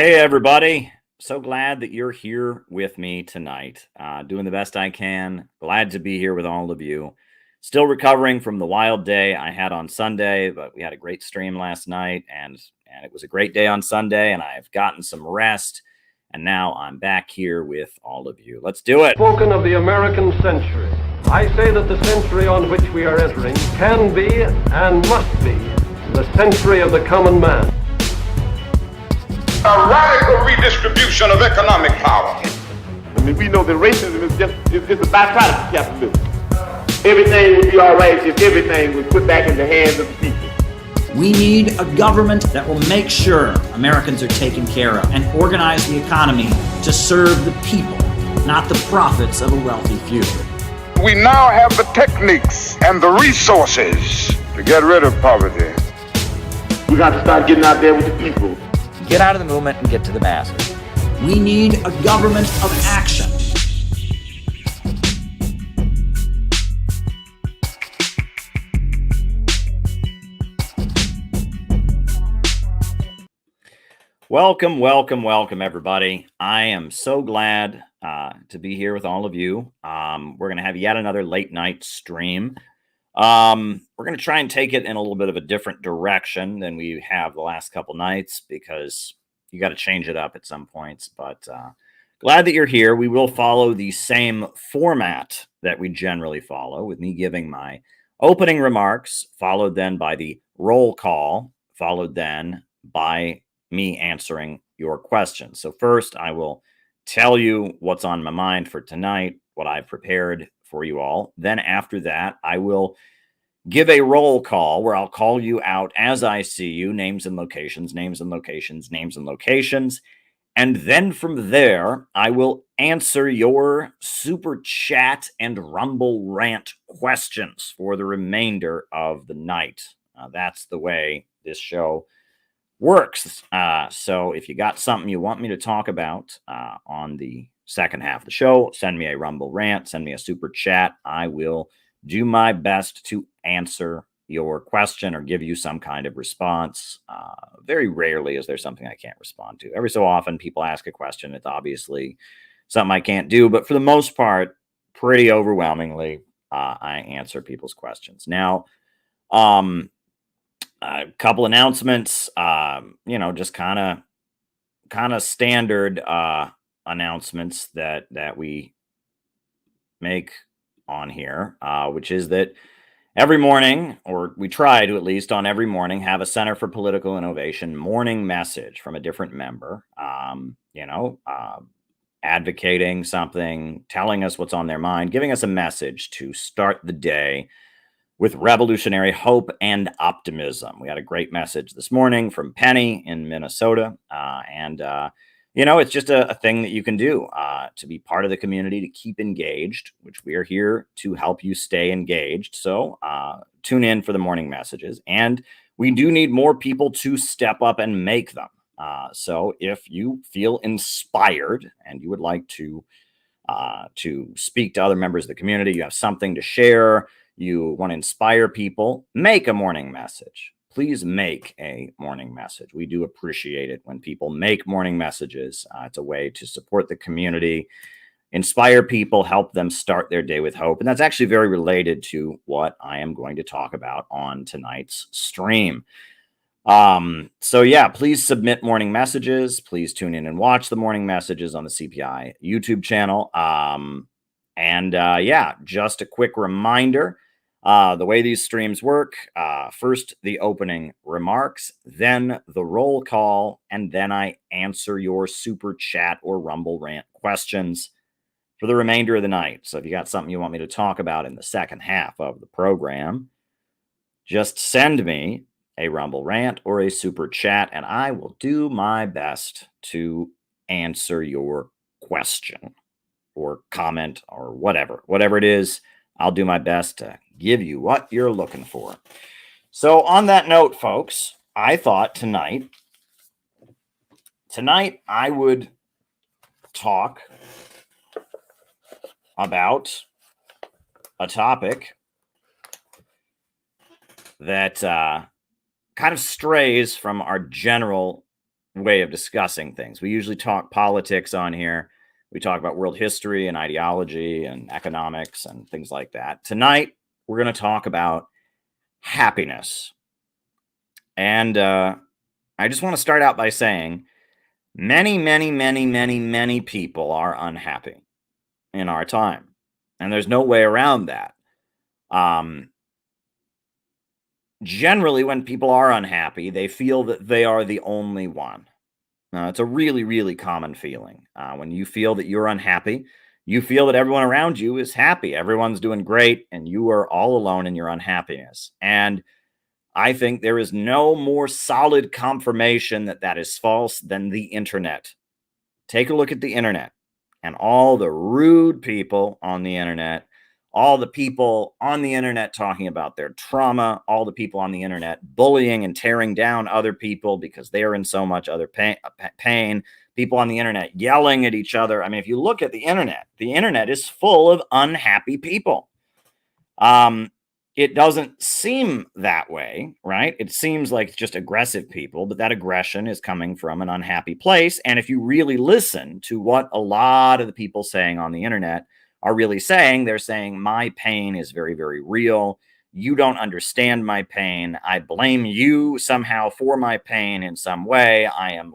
Hey, everybody. So glad that you're here with me tonight. Doing the best I can. Glad to be here with all of you. Still recovering from the wild day I had on Sunday, but we had a great stream last night, and it was a great day on Sunday, and I've gotten some rest, and now I'm back here with all of you. Let's do it. Spoken of the American century. I say that the century on which we are entering can be and must be the century of the common man. A radical redistribution of economic power. I mean, we know that racism is just a byproduct of capitalism. Everything would be all right if everything was put back in the hands of the people. We need a government that will make sure Americans are taken care of and organize the economy to serve the people, not the profits of a wealthy few. We now have the techniques and the resources to get rid of poverty. We got to start getting out there with the people. Get out of the movement and get to the masses. We need a government of action. Welcome, everybody. I am so glad to be here with all of you. We're going to have yet another late night stream. We're going to try and take it in a little bit of a different direction than we have the last couple nights because you got to change it up at some points. But glad that you're here. We will follow the same format that we generally follow, with me giving my opening remarks, followed then by the roll call, followed then by me answering your questions. So first, I will tell you what's on my mind for tonight, what I've prepared for you all. Then after that, I will give a roll call where I'll call you out as I see you, names and locations, names and locations, names and locations. And then from there, I will answer your super chat and Rumble rant questions for the remainder of the night. That's the way this show works. So if you got something you want me to talk about on the second half of the show, send me a Rumble rant, send me a super chat. I will do my best to answer your question or give you some kind of response. Very rarely is there something I can't respond to. Every so often people ask a question. It's obviously something I can't do, but for the most part, pretty overwhelmingly, I answer people's questions. Now, a couple announcements, just kind of standard announcements that we make on here, which is that every morning, or we try to at least on every morning, have a Center for Political Innovation morning message from a different member, advocating something, telling us what's on their mind, giving us a message to start the day with revolutionary hope and optimism. We had a great message this morning from Penny in Minnesota. It's just a thing that you can do to be part of the community, to keep engaged, which we are here to help you stay engaged. So tune in for the morning messages. And we do need more people to step up and make them. So if you feel inspired and you would like to speak to other members of the community, you have something to share, you want to inspire people, make a morning message. Please make a morning message. We do appreciate it when people make morning messages. It's a way to support the community, inspire people, help them start their day with hope. And that's actually very related to what I am going to talk about on tonight's stream. Please submit morning messages. Please tune in and watch the morning messages on the CPI YouTube channel. Just a quick reminder. The way these streams work, first the opening remarks, then the roll call, and then I answer your super chat or Rumble rant questions for the remainder of the night. So if you got something you want me to talk about in the second half of the program, just send me a Rumble rant or a super chat, and I will do my best to answer your question or comment or whatever it is. I'll do my best to give you what you're looking for. So on that note, folks, I thought tonight I would talk about a topic that kind of strays from our general way of discussing things. We usually talk politics on here. We talk about world history and ideology and economics and things like that. Tonight, we're going to talk about happiness. And I just want to start out by saying many people are unhappy in our time. And there's no way around that. Generally, when people are unhappy, they feel that they are the only one. It's a really common feeling. When you feel that you're unhappy, you feel that everyone around you is happy. Everyone's doing great, and you are all alone in your unhappiness. And I think there is no more solid confirmation that that is false than the internet. Take a look at the internet and all the rude people on the internet, all the people on the internet talking about their trauma, all the people on the internet bullying and tearing down other people because they're in so much other pain, people on the internet yelling at each other. I mean, if you look at the internet is full of unhappy people. It doesn't seem that way, right? It seems like just aggressive people, but that aggression is coming from an unhappy place. And if you really listen to what a lot of the people saying on the internet are really saying, they're saying, my pain is very real. You don't understand my pain. I blame you somehow for my pain in some way. I am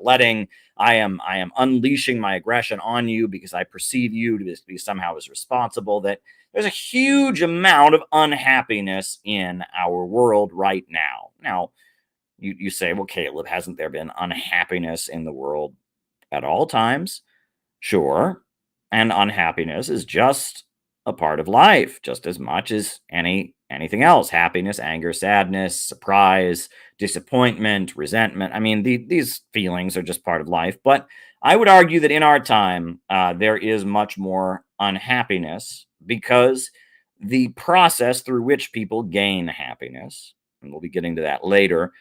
unleashing my aggression on you because I perceive you to be somehow as responsible. That there's a huge amount of unhappiness in our world right now. Now, you say, well, Caleb, hasn't there been unhappiness in the world at all times? Sure. And unhappiness is just a part of life, just as much as anything else. Happiness, anger, sadness, surprise, disappointment, resentment. I mean, these feelings are just part of life. But I would argue that in our time, there is much more unhappiness because the process through which people gain happiness, and we'll be getting to that later,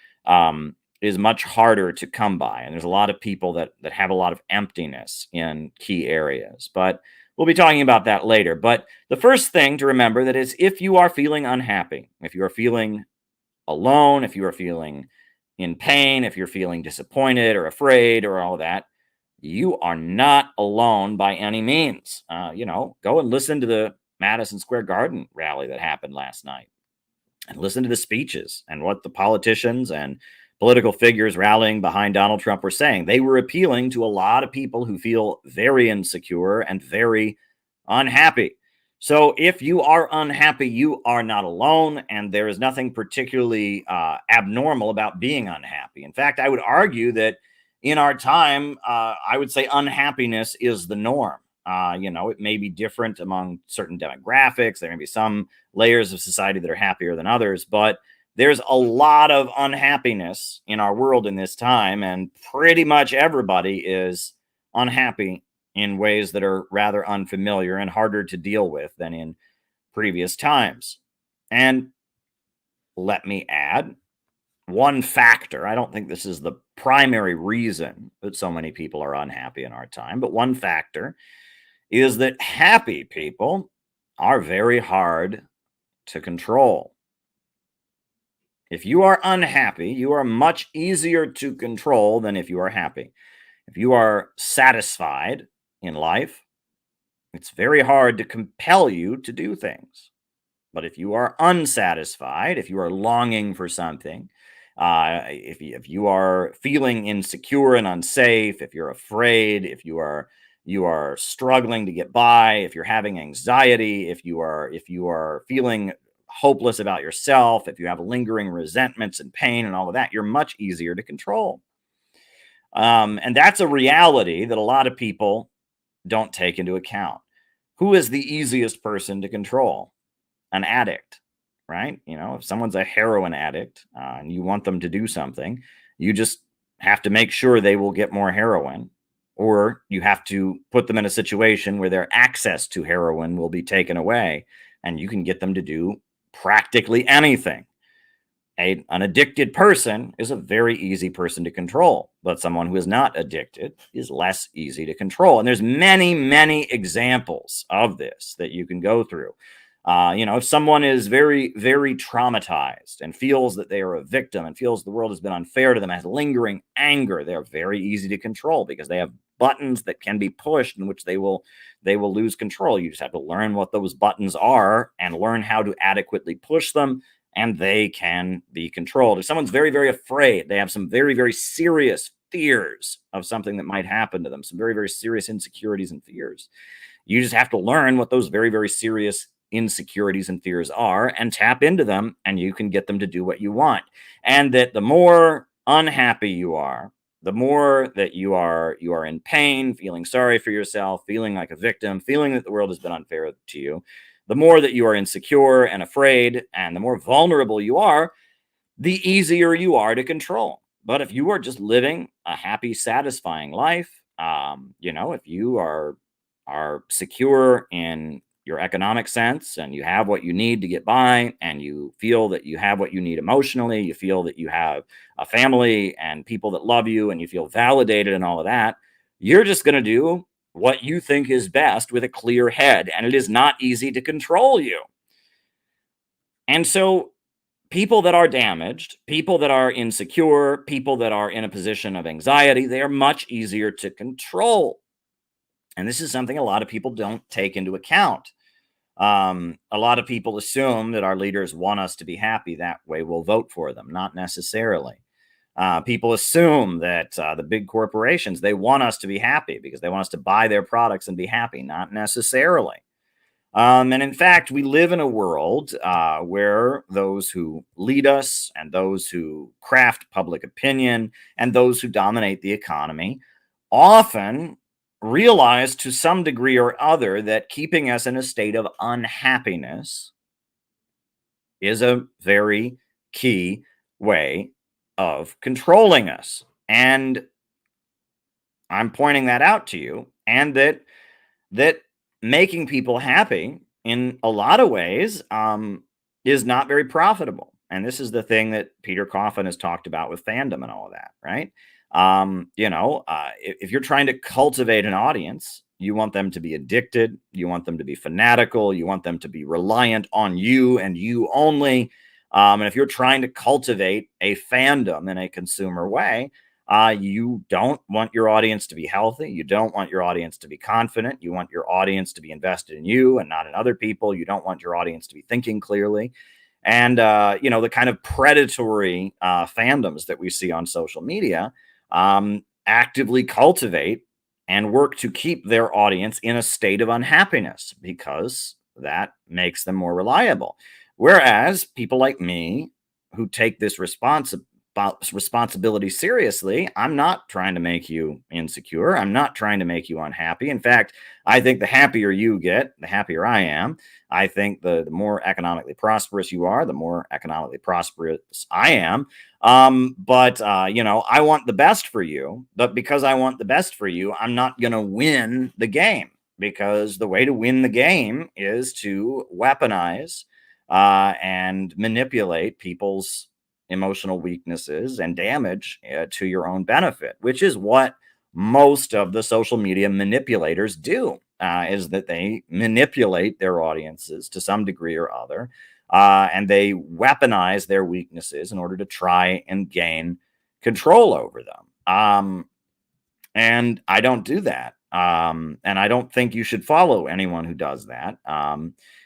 is much harder to come by. And there's a lot of people that have a lot of emptiness in key areas. But we'll be talking about that later. But the first thing to remember that is if you are feeling unhappy, if you are feeling alone, if you are feeling in pain, if you're feeling disappointed or afraid or all that, you are not alone by any means. Go and listen to the Madison Square Garden rally that happened last night and listen to the speeches and what the politicians and political figures rallying behind Donald Trump were saying. They were appealing to a lot of people who feel very insecure and very unhappy. So if you are unhappy, you are not alone, and there is nothing particularly abnormal about being unhappy. In fact, I would argue that in our time, I would say unhappiness is the norm. It may be different among certain demographics. There may be some layers of society that are happier than others, but there's a lot of unhappiness in our world in this time, and pretty much everybody is unhappy in ways that are rather unfamiliar and harder to deal with than in previous times. And let me add one factor. I don't think this is the primary reason that so many people are unhappy in our time, but one factor is that happy people are very hard to control. If you are unhappy, you are much easier to control than if you are happy. If you are satisfied in life, it's very hard to compel you to do things. But if you are unsatisfied, if you are longing for something, if you are feeling insecure and unsafe, if you're afraid, if you are struggling to get by, if you're having anxiety, if you are feeling hopeless about yourself, if you have lingering resentments and pain and all of that, you're much easier to control. And that's a reality that a lot of people don't take into account. Who is the easiest person to control? An addict, right? If someone's a heroin addict and you want them to do something, you just have to make sure they will get more heroin, or you have to put them in a situation where their access to heroin will be taken away and you can get them to do practically anything. An addicted person is a very easy person to control, but someone who is not addicted is less easy to control. And there's many examples of this that you can go through. If someone is very, very traumatized and feels that they are a victim and feels the world has been unfair to them, has lingering anger, they're very easy to control because they have buttons that can be pushed in which they will lose control. You just have to learn what those buttons are and learn how to adequately push them, and they can be controlled. If someone's very, very afraid, they have some very, very serious fears of something that might happen to them, some very, very serious insecurities and fears. You just have to learn what those very, very serious insecurities and fears are and tap into them, and you can get them to do what you want. And that the more unhappy you are, the more that you are in pain, feeling sorry for yourself, feeling like a victim, feeling that the world has been unfair to you, the more that you are insecure and afraid, and the more vulnerable you are, the easier you are to control. But if you are just living a happy, satisfying life, if you are secure in your economic sense and you have what you need to get by, and you feel that you have what you need emotionally, you feel that you have a family and people that love you, and you feel validated and all of that, you're just going to do what you think is best with a clear head, and it is not easy to control you. And so people that are damaged, people that are insecure, people that are in a position of anxiety, they are much easier to control. And this is something a lot of people don't take into account. A lot of people assume that our leaders want us to be happy. That way we'll vote for them. Not necessarily. People assume that the big corporations, they want us to be happy because they want us to buy their products and be happy. Not necessarily. And in fact, we live in a world where those who lead us and those who craft public opinion and those who dominate the economy often realize to some degree or other that keeping us in a state of unhappiness is a very key way of controlling us. And I'm pointing that out to you, and that making people happy in a lot of ways is not very profitable. And this is the thing that Peter Coffin has talked about with fandom and all of that, right? If you're trying to cultivate an audience, you want them to be addicted, you want them to be fanatical, you want them to be reliant on you and you only. And if you're trying to cultivate a fandom in a consumer way, you don't want your audience to be healthy. You don't want your audience to be confident. You want your audience to be invested in you and not in other people. You don't want your audience to be thinking clearly. And, the kind of predatory fandoms that we see on social media actively cultivate and work to keep their audience in a state of unhappiness because that makes them more reliable. Whereas people like me who take this responsibility seriously, I'm not trying to make you insecure. I'm not trying to make you unhappy. In fact, I think the happier you get, the happier I am. I think the more economically prosperous you are, the more economically prosperous I am. I want the best for you. But because I want the best for you, I'm not going to win the game, because the way to win the game is to weaponize and manipulate people's emotional weaknesses and damage to your own benefit, which is what most of the social media manipulators do, is that they manipulate their audiences to some degree or other, and they weaponize their weaknesses in order to try and gain control over them. And I don't do that. And I don't think you should follow anyone who does that.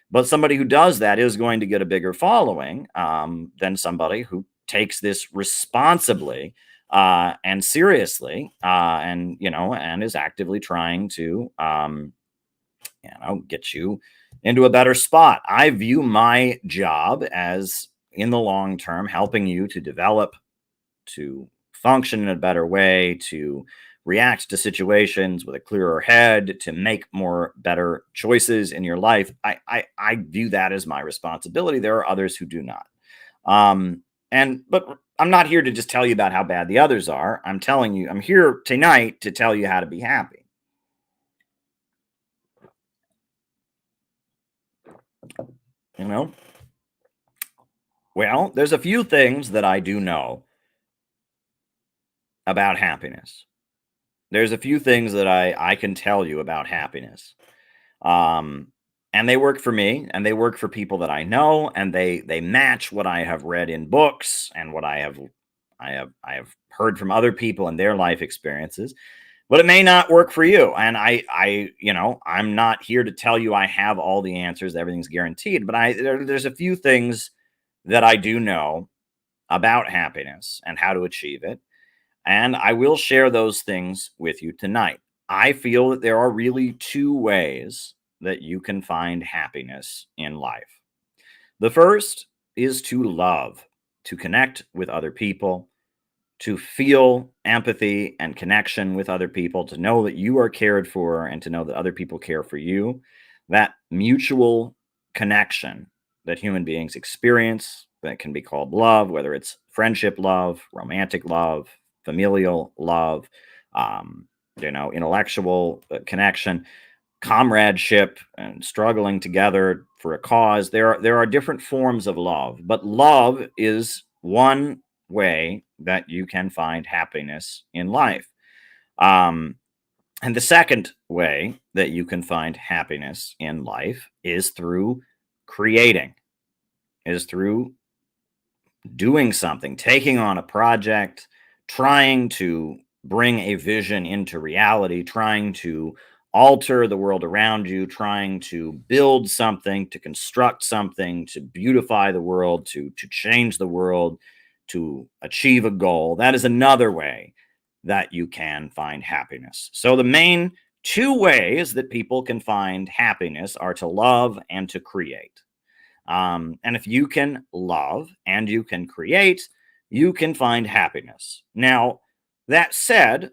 But somebody who does that is going to get a bigger following than somebody who takes this responsibly and seriously, and is actively trying to, get you into a better spot. I view my job as, in the long term, helping you to develop, to function in a better way, to react to situations with a clearer head, to make more better choices in your life. I view that as my responsibility. There are others who do not. But I'm not here to just tell you about how bad the others are. I'm here tonight to tell you how to be happy. Well, there's a few things that I do know about happiness. There's a few things that I can tell you about happiness. And and they work for me, and they work for people that I know, and they match what I have read in books and what I have heard from other people and their life experiences. But it may not work for you. And I'm not here to tell you I have all the answers, everything's guaranteed, but there's a few things that I do know about happiness and how to achieve it. And I will share those things with you tonight. I feel that there are really two ways that you can find happiness in life. The first is to love, to connect with other people, to feel empathy and connection with other people, to know that you are cared for and to know that other people care for you. That mutual connection that human beings experience that can be called love, whether it's friendship love, romantic love, familial love, intellectual connection, comradeship, and struggling together for a cause. There are different forms of love, but love is one way that you can find happiness in life. And the second way that you can find happiness in life is through creating, is through doing something, taking on a project, trying to bring a vision into reality, trying to alter the world around you, trying to build something, to construct something, to beautify the world, to change the world, to achieve a goal. That is another way that you can find happiness. So the main two ways that people can find happiness are to love and to create. And if you can love and you can create, you can find happiness. Now, that said,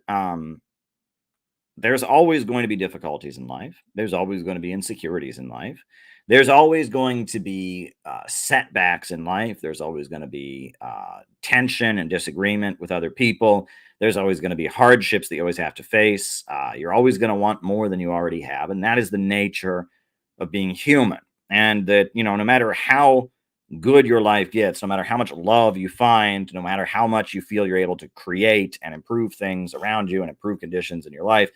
there's always going to be difficulties in life. There's always going to be insecurities in life. There's always going to be setbacks in life. There's always going to be tension and disagreement with other people. There's always going to be hardships that you always have to face. You're always going to want more than you already have. And that is the nature of being human. And that, no matter how good your life gets, no matter how much love you find, no matter how much you feel you're able to create and improve things around you and improve conditions in your life,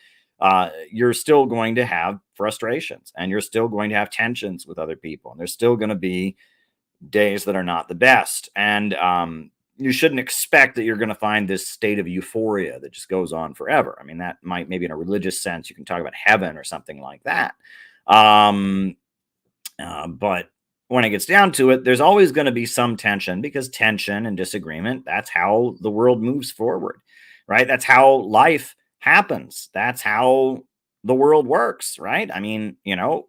you're still going to have frustrations and you're still going to have tensions with other people. And there's still going to be days that are not the best. And you shouldn't expect that you're going to find this state of euphoria that just goes on forever. I mean, that might, maybe in a religious sense, you can talk about heaven or something like that. But when it gets down to it, there's always going to be some tension, because tension and disagreement, that's how the world moves forward, right? That's how life happens. That's how the world works, right? I mean,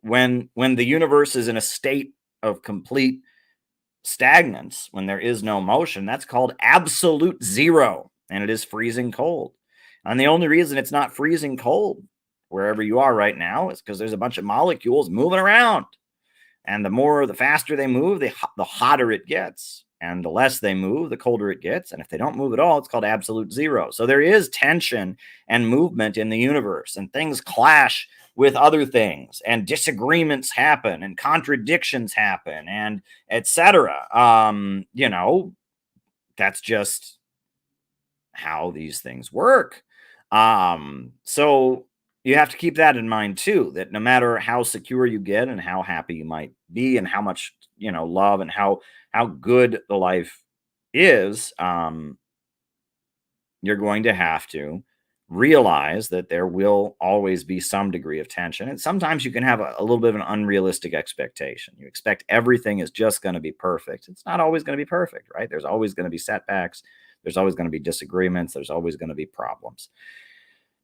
when the universe is in a state of complete stagnance, when there is no motion, that's called absolute zero, and it is freezing cold. And the only reason it's not freezing cold wherever you are right now is because there's a bunch of molecules moving around. And the faster they move, the hotter it gets. And the less they move, the colder it gets. And if they don't move at all, it's called absolute zero. So there is tension and movement in the universe, and things clash with other things, and disagreements happen, and contradictions happen, and etc. That's just how these things work. So you have to keep that in mind too, that no matter how secure you get and how happy you might be and how much, love and how good the life is, you're going to have to realize that there will always be some degree of tension. And sometimes you can have a little bit of an unrealistic expectation. You expect everything is just going to be perfect. It's not always going to be perfect, right? There's always going to be setbacks. There's always going to be disagreements. There's always going to be problems.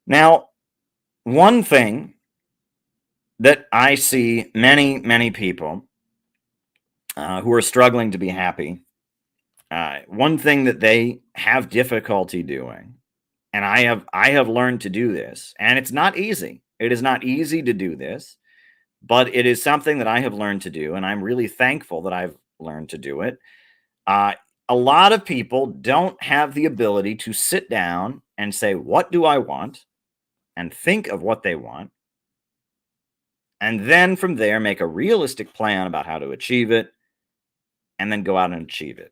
Now, one thing that I see many, many people who are struggling to be happy, one thing that they have difficulty doing, and I have learned to do this, and it's not easy. It is not easy to do this, but it is something that I have learned to do, and I'm really thankful that I've learned to do it. A lot of people don't have the ability to sit down and say, what do I want? And think of what they want. And then from there, make a realistic plan about how to achieve it, and then go out and achieve it.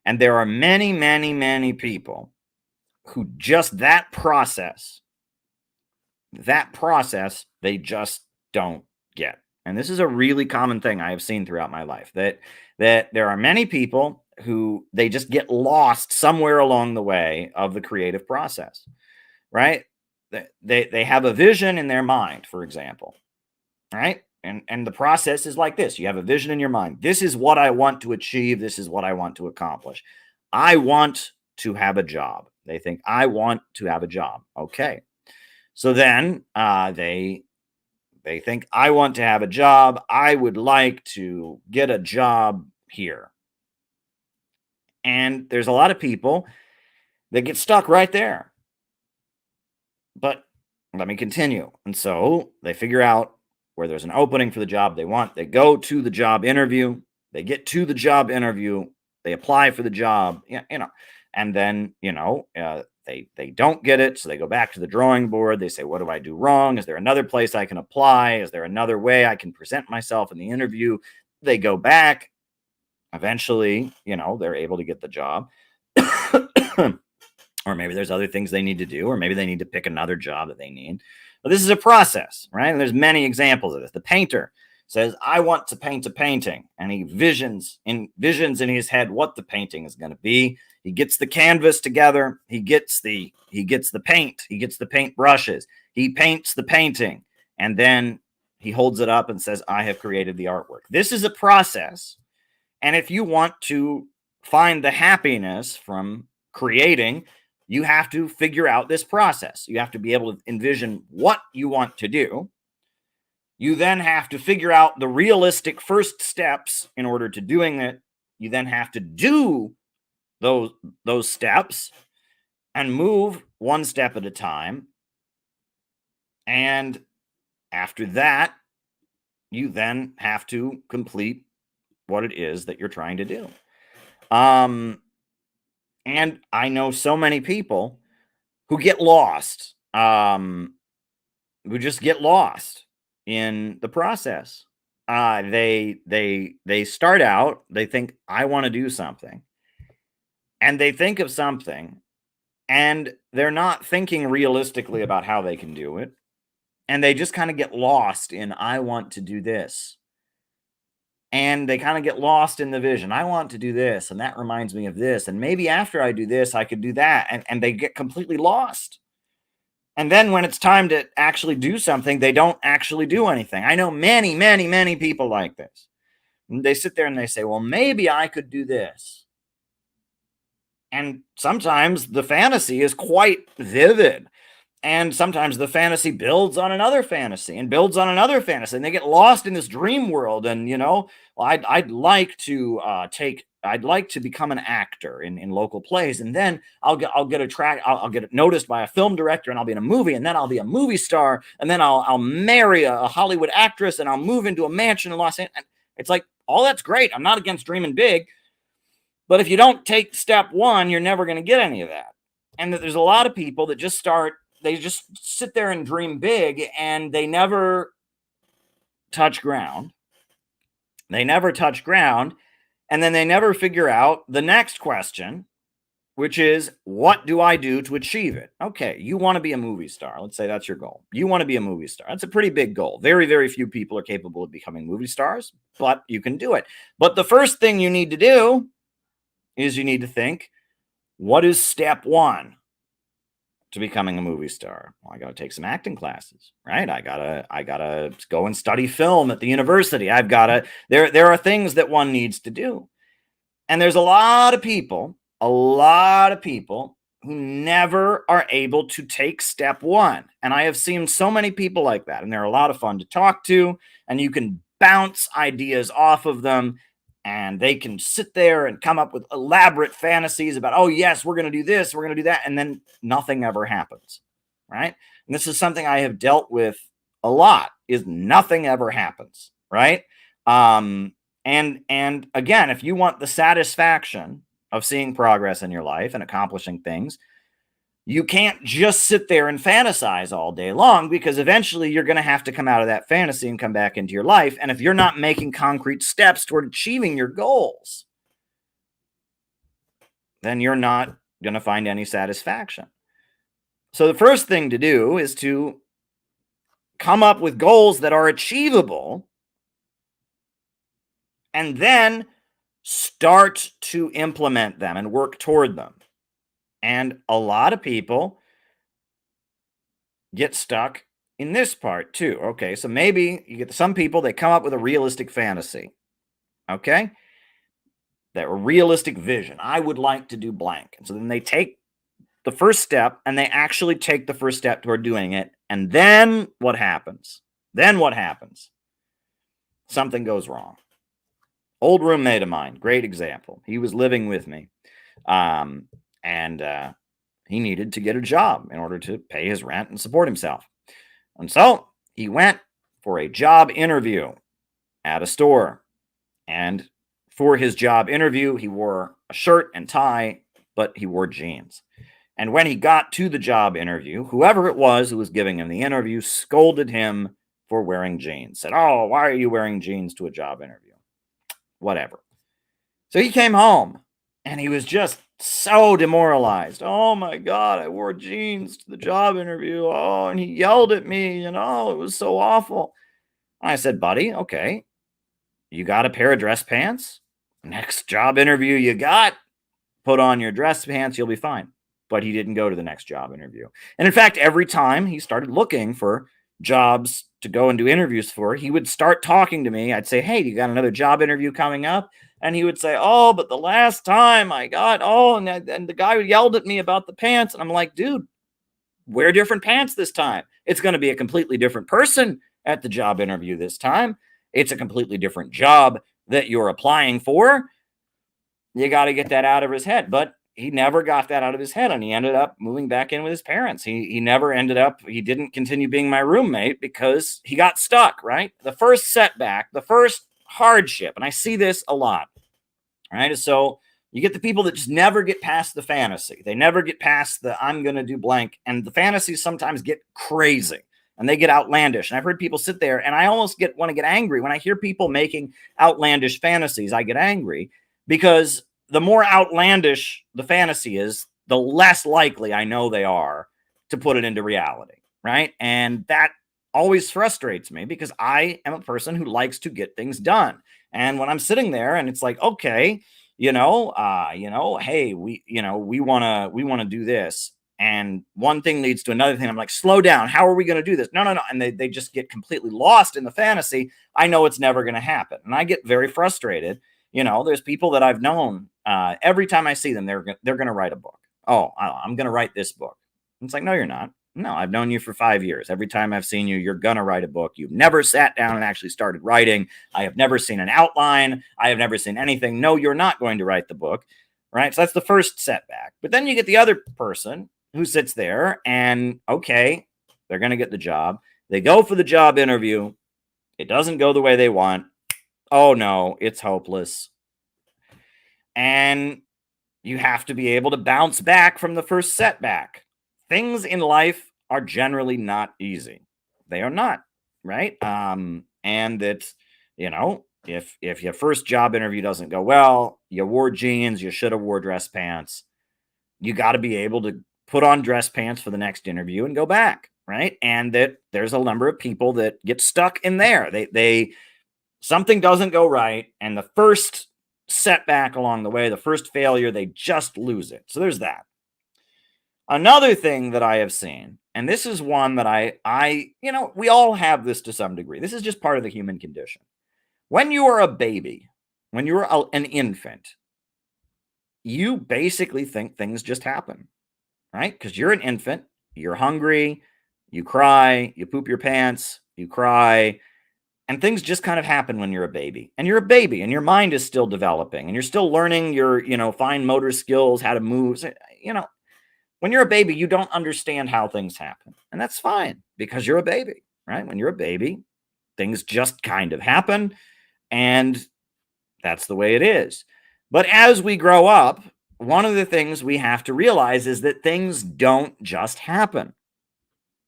And there are many, many, many people who just that process, they just don't get. and this is a really common thing I have seen throughout my life, that there are many people who they just get lost somewhere along the way of the creative process, right? They have a vision in their mind, for example, right? And the process is like this. You have a vision in your mind. This is what I want to achieve. This is what I want to accomplish. I want to have a job. They think, I want to have a job. Okay. So then they think, I want to have a job. I would like to get a job here. And there's a lot of people that get stuck right there. But let me continue. And so they figure out where there's an opening for the job they want. They go to the job interview. They get to the job interview. They apply for the job, and then, they don't get it. So they go back to the drawing board. They say, what do I do wrong? Is there another place I can apply? Is there another way I can present myself in the interview? They go back. Eventually, they're able to get the job. Or maybe there's other things they need to do, or maybe they need to pick another job that they need. But this is a process, right? And there's many examples of this. The painter says, I want to paint a painting, and he visions in his head what the painting is going to be. He gets the canvas together. He gets the paint. He gets the paint brushes. He paints the painting, and then he holds it up and says, I have created the artwork. This is a process. And if you want to find the happiness from creating, you have to figure out this process. You have to be able to envision what you want to do. You then have to figure out the realistic first steps in order to doing it. You then have to do those steps and move one step at a time. And after that, you then have to complete what it is that you're trying to do. And I know so many people who get lost, who just get lost in the process. They start out, they think, I want to do something. And they think of something, and they're not thinking realistically about how they can do it. And they just kind of get lost in, I want to do this. And they kind of get lost in the vision. I want to do this, and that reminds me of this. And maybe after I do this, I could do that. And they get completely lost. And then when it's time to actually do something, they don't actually do anything. I know many, many, many people like this. And they sit there and they say, well, maybe I could do this. And sometimes the fantasy is quite vivid. And sometimes the fantasy builds on another fantasy and builds on another fantasy, and they get lost in this dream world. And well, I'd like to become an actor in local plays, and then I'll get noticed by a film director, and I'll be in a movie, and then I'll be a movie star, and then I'll marry a Hollywood actress, and I'll move into a mansion in Los Angeles. And it's like, all that's great. I'm not against dreaming big, but if you don't take step one, you're never going to get any of that. And there's a lot of people that they just sit there and dream big, and they never touch ground. They never touch ground. And then they never figure out the next question, which is, what do I do to achieve it? Okay, you want to be a movie star. Let's say that's your goal. You want to be a movie star. That's a pretty big goal. Very, very few people are capable of becoming movie stars, but you can do it. But the first thing you need to do is you need to think, what is step one to becoming a movie star? Well, I got to take some acting classes, right? I gotta go and study film at the university. There are things that one needs to do. And there's a lot of people who never are able to take step one. And I have seen so many people like that, and they're a lot of fun to talk to, and you can bounce ideas off of them. And they can sit there and come up with elaborate fantasies about, oh, yes, we're going to do this, we're going to do that. And then nothing ever happens, right? And this is something I have dealt with a lot, is nothing ever happens, right? And again, if you want the satisfaction of seeing progress in your life and accomplishing things, you can't just sit there and fantasize all day long, because eventually you're going to have to come out of that fantasy and come back into your life. And if you're not making concrete steps toward achieving your goals, then you're not going to find any satisfaction. So the first thing to do is to come up with goals that are achievable and then start to implement them and work toward them. And a lot of people get stuck in this part too. Okay, so maybe you get some people that come up with a realistic fantasy. Okay, that realistic vision. I would like to do blank. And so then they take the first step and they actually take the first step toward doing it. And then what happens? Something goes wrong. Old roommate of mine, great example. He was living with me. And he needed to get a job in order to pay his rent and support himself. And so he went for a job interview at a store. And for his job interview, he wore a shirt and tie, but he wore jeans. And when he got to the job interview, whoever it was who was giving him the interview scolded him for wearing jeans. Said, "Oh, why are you wearing jeans to a job interview?" Whatever. So he came home and he was just so demoralized. "Oh my God, I wore jeans to the job interview. Oh, and he yelled at me, it was so awful." I said, "Buddy, okay, you got a pair of dress pants? Next job interview you got, put on your dress pants, you'll be fine." But he didn't go to the next job interview. And in fact, every time he started looking for jobs to go and do interviews for, he would start talking to me. I'd say, "Hey, you got another job interview coming up?" And he would say, "Oh, but the last time I got, and the guy yelled at me about the pants." And I'm like, "Dude, wear different pants this time. It's going to be a completely different person at the job interview this time. It's a completely different job that you're applying for." You got to get that out of his head. But he never got that out of his head, and he ended up moving back in with his parents. He didn't continue being my roommate because he got stuck, right? The first setback, the first hardship, and I see this a lot, right? So you get the people that just never get past the fantasy. They never get past the "I'm going to do blank," and the fantasies sometimes get crazy and they get outlandish. And I've heard people sit there, and I almost want to get angry when I hear people making outlandish fantasies. I get angry because the more outlandish the fantasy is, the less likely I know they are to put it into reality, right? And that always frustrates me because I am a person who likes to get things done. And when I'm sitting there and it's like, okay, hey, we want to do this, and one thing leads to another thing. I'm like, slow down. How are we going to do this? No. And they just get completely lost in the fantasy. I know it's never going to happen. And I get very frustrated. There's people that I've known, every time I see them, they're going to write a book. "Oh, I'm going to write this book." And it's like, no, you're not. No, I've known you for 5 years. Every time I've seen you, you're going to write a book. You've never sat down and actually started writing. I have never seen an outline. I have never seen anything. No, you're not going to write the book, right? So that's the first setback. But then you get the other person who sits there and, okay, they're going to get the job. They go for the job interview. It doesn't go the way they want. Oh no, it's hopeless. And you have to be able to bounce back from the first setback. Things in life are generally not easy. They are not, right? And it's, if your first job interview doesn't go well, you wore jeans, you should have wore dress pants. You got to be able to put on dress pants for the next interview and go back, right? And that there's a number of people that get stuck in there. They something doesn't go right, and the first setback along the way, the first failure, they just lose it. So there's that. Another thing that I have seen, and this is one that we all have this to some degree. This is just part of the human condition. When you are a baby, when you're an infant, you basically think things just happen, right? Because you're an infant, you're hungry, you cry, you poop your pants, you cry, and things just kind of happen when you're a baby. And you're a baby, and your mind is still developing, and you're still learning your, fine motor skills, how to move. When you're a baby, you don't understand how things happen. And that's fine because you're a baby, right? When you're a baby, things just kind of happen, and that's the way it is. But as we grow up, one of the things we have to realize is that things don't just happen.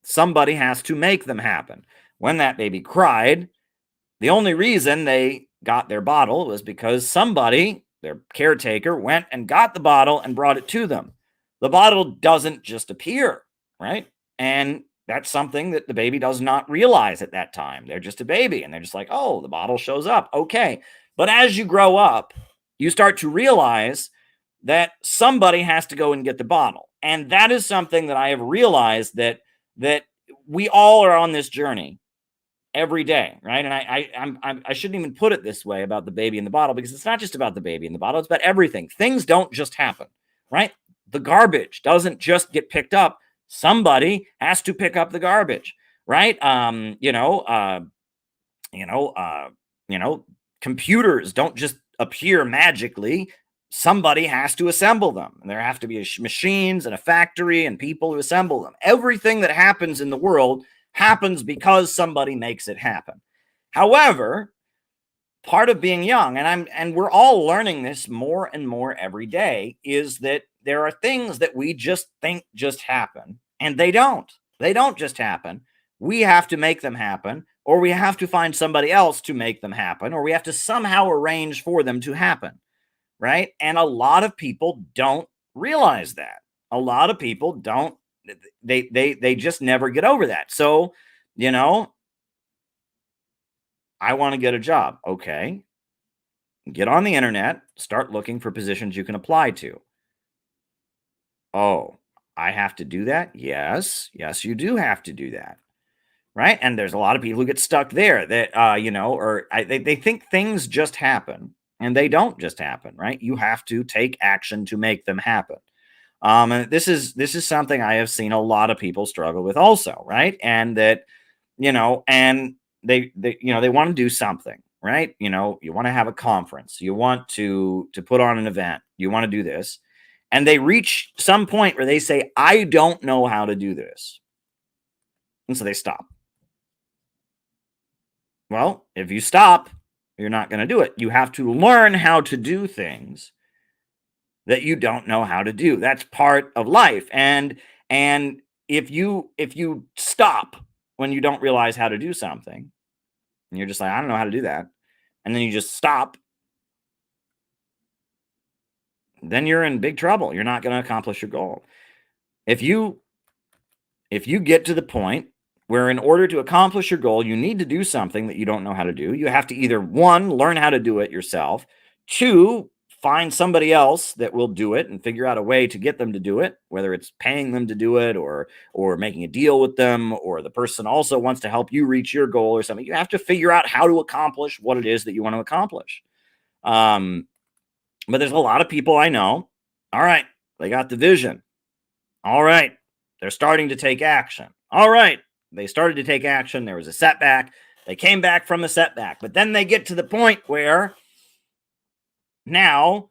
Somebody has to make them happen. When that baby cried, the only reason they got their bottle was because somebody, their caretaker, went and got the bottle and brought it to them. The bottle doesn't just appear, right? And that's something that the baby does not realize at that time. They're just a baby, and they're just like, oh, the bottle shows up. Okay. But as you grow up, you start to realize that somebody has to go and get the bottle. And that is something that I have realized that we all are on this journey every day, right? And I shouldn't even put it this way about the baby in the bottle, because it's not just about the baby in the bottle, it's about everything. Things don't just happen, right? The garbage doesn't just get picked up. Somebody has to pick up the garbage, right? Computers don't just appear magically. Somebody has to assemble them, and there have to be machines and a factory and people who assemble them. Everything that happens in the world happens because somebody makes it happen. However, part of being young, and we're all learning this more and more every day, is that there are things that we just think just happen, and they don't. They don't just happen. We have to make them happen, or we have to find somebody else to make them happen, or we have to somehow arrange for them to happen, right? And a lot of people don't realize that. A lot of people don't. They just never get over that. So, I want to get a job. Okay. Get on the internet, start looking for positions you can apply to. Oh, I have to do that? Yes, you do have to do that. Right? And there's a lot of people who get stuck there that, they think things just happen, and they don't just happen, right? You have to take action to make them happen. And this is something I have seen a lot of people struggle with also, right? And that, and they want to do something, right? You want to have a conference, you want to put on an event, you want to do this, and they reach some point where they say, I don't know how to do this. And so they stop. Well, if you stop, you're not going to do it. You have to learn how to do things that you don't know how to do. That's part of life. And if you stop when you don't realize how to do something, and you're just like, I don't know how to do that, and then you just stop, then you're in big trouble. You're not going to accomplish your goal. If you get to the point where in order to accomplish your goal, you need to do something that you don't know how to do, you have to either, 1, learn how to do it yourself, 2, find somebody else that will do it and figure out a way to get them to do it, whether it's paying them to do it or making a deal with them, or the person also wants to help you reach your goal or something. You have to figure out how to accomplish what it is that you want to accomplish. But there's a lot of people I know. All right, they got the vision. All right, they're starting to take action. All right, they started to take action. There was a setback. They came back from the setback. But then they get to the point where now,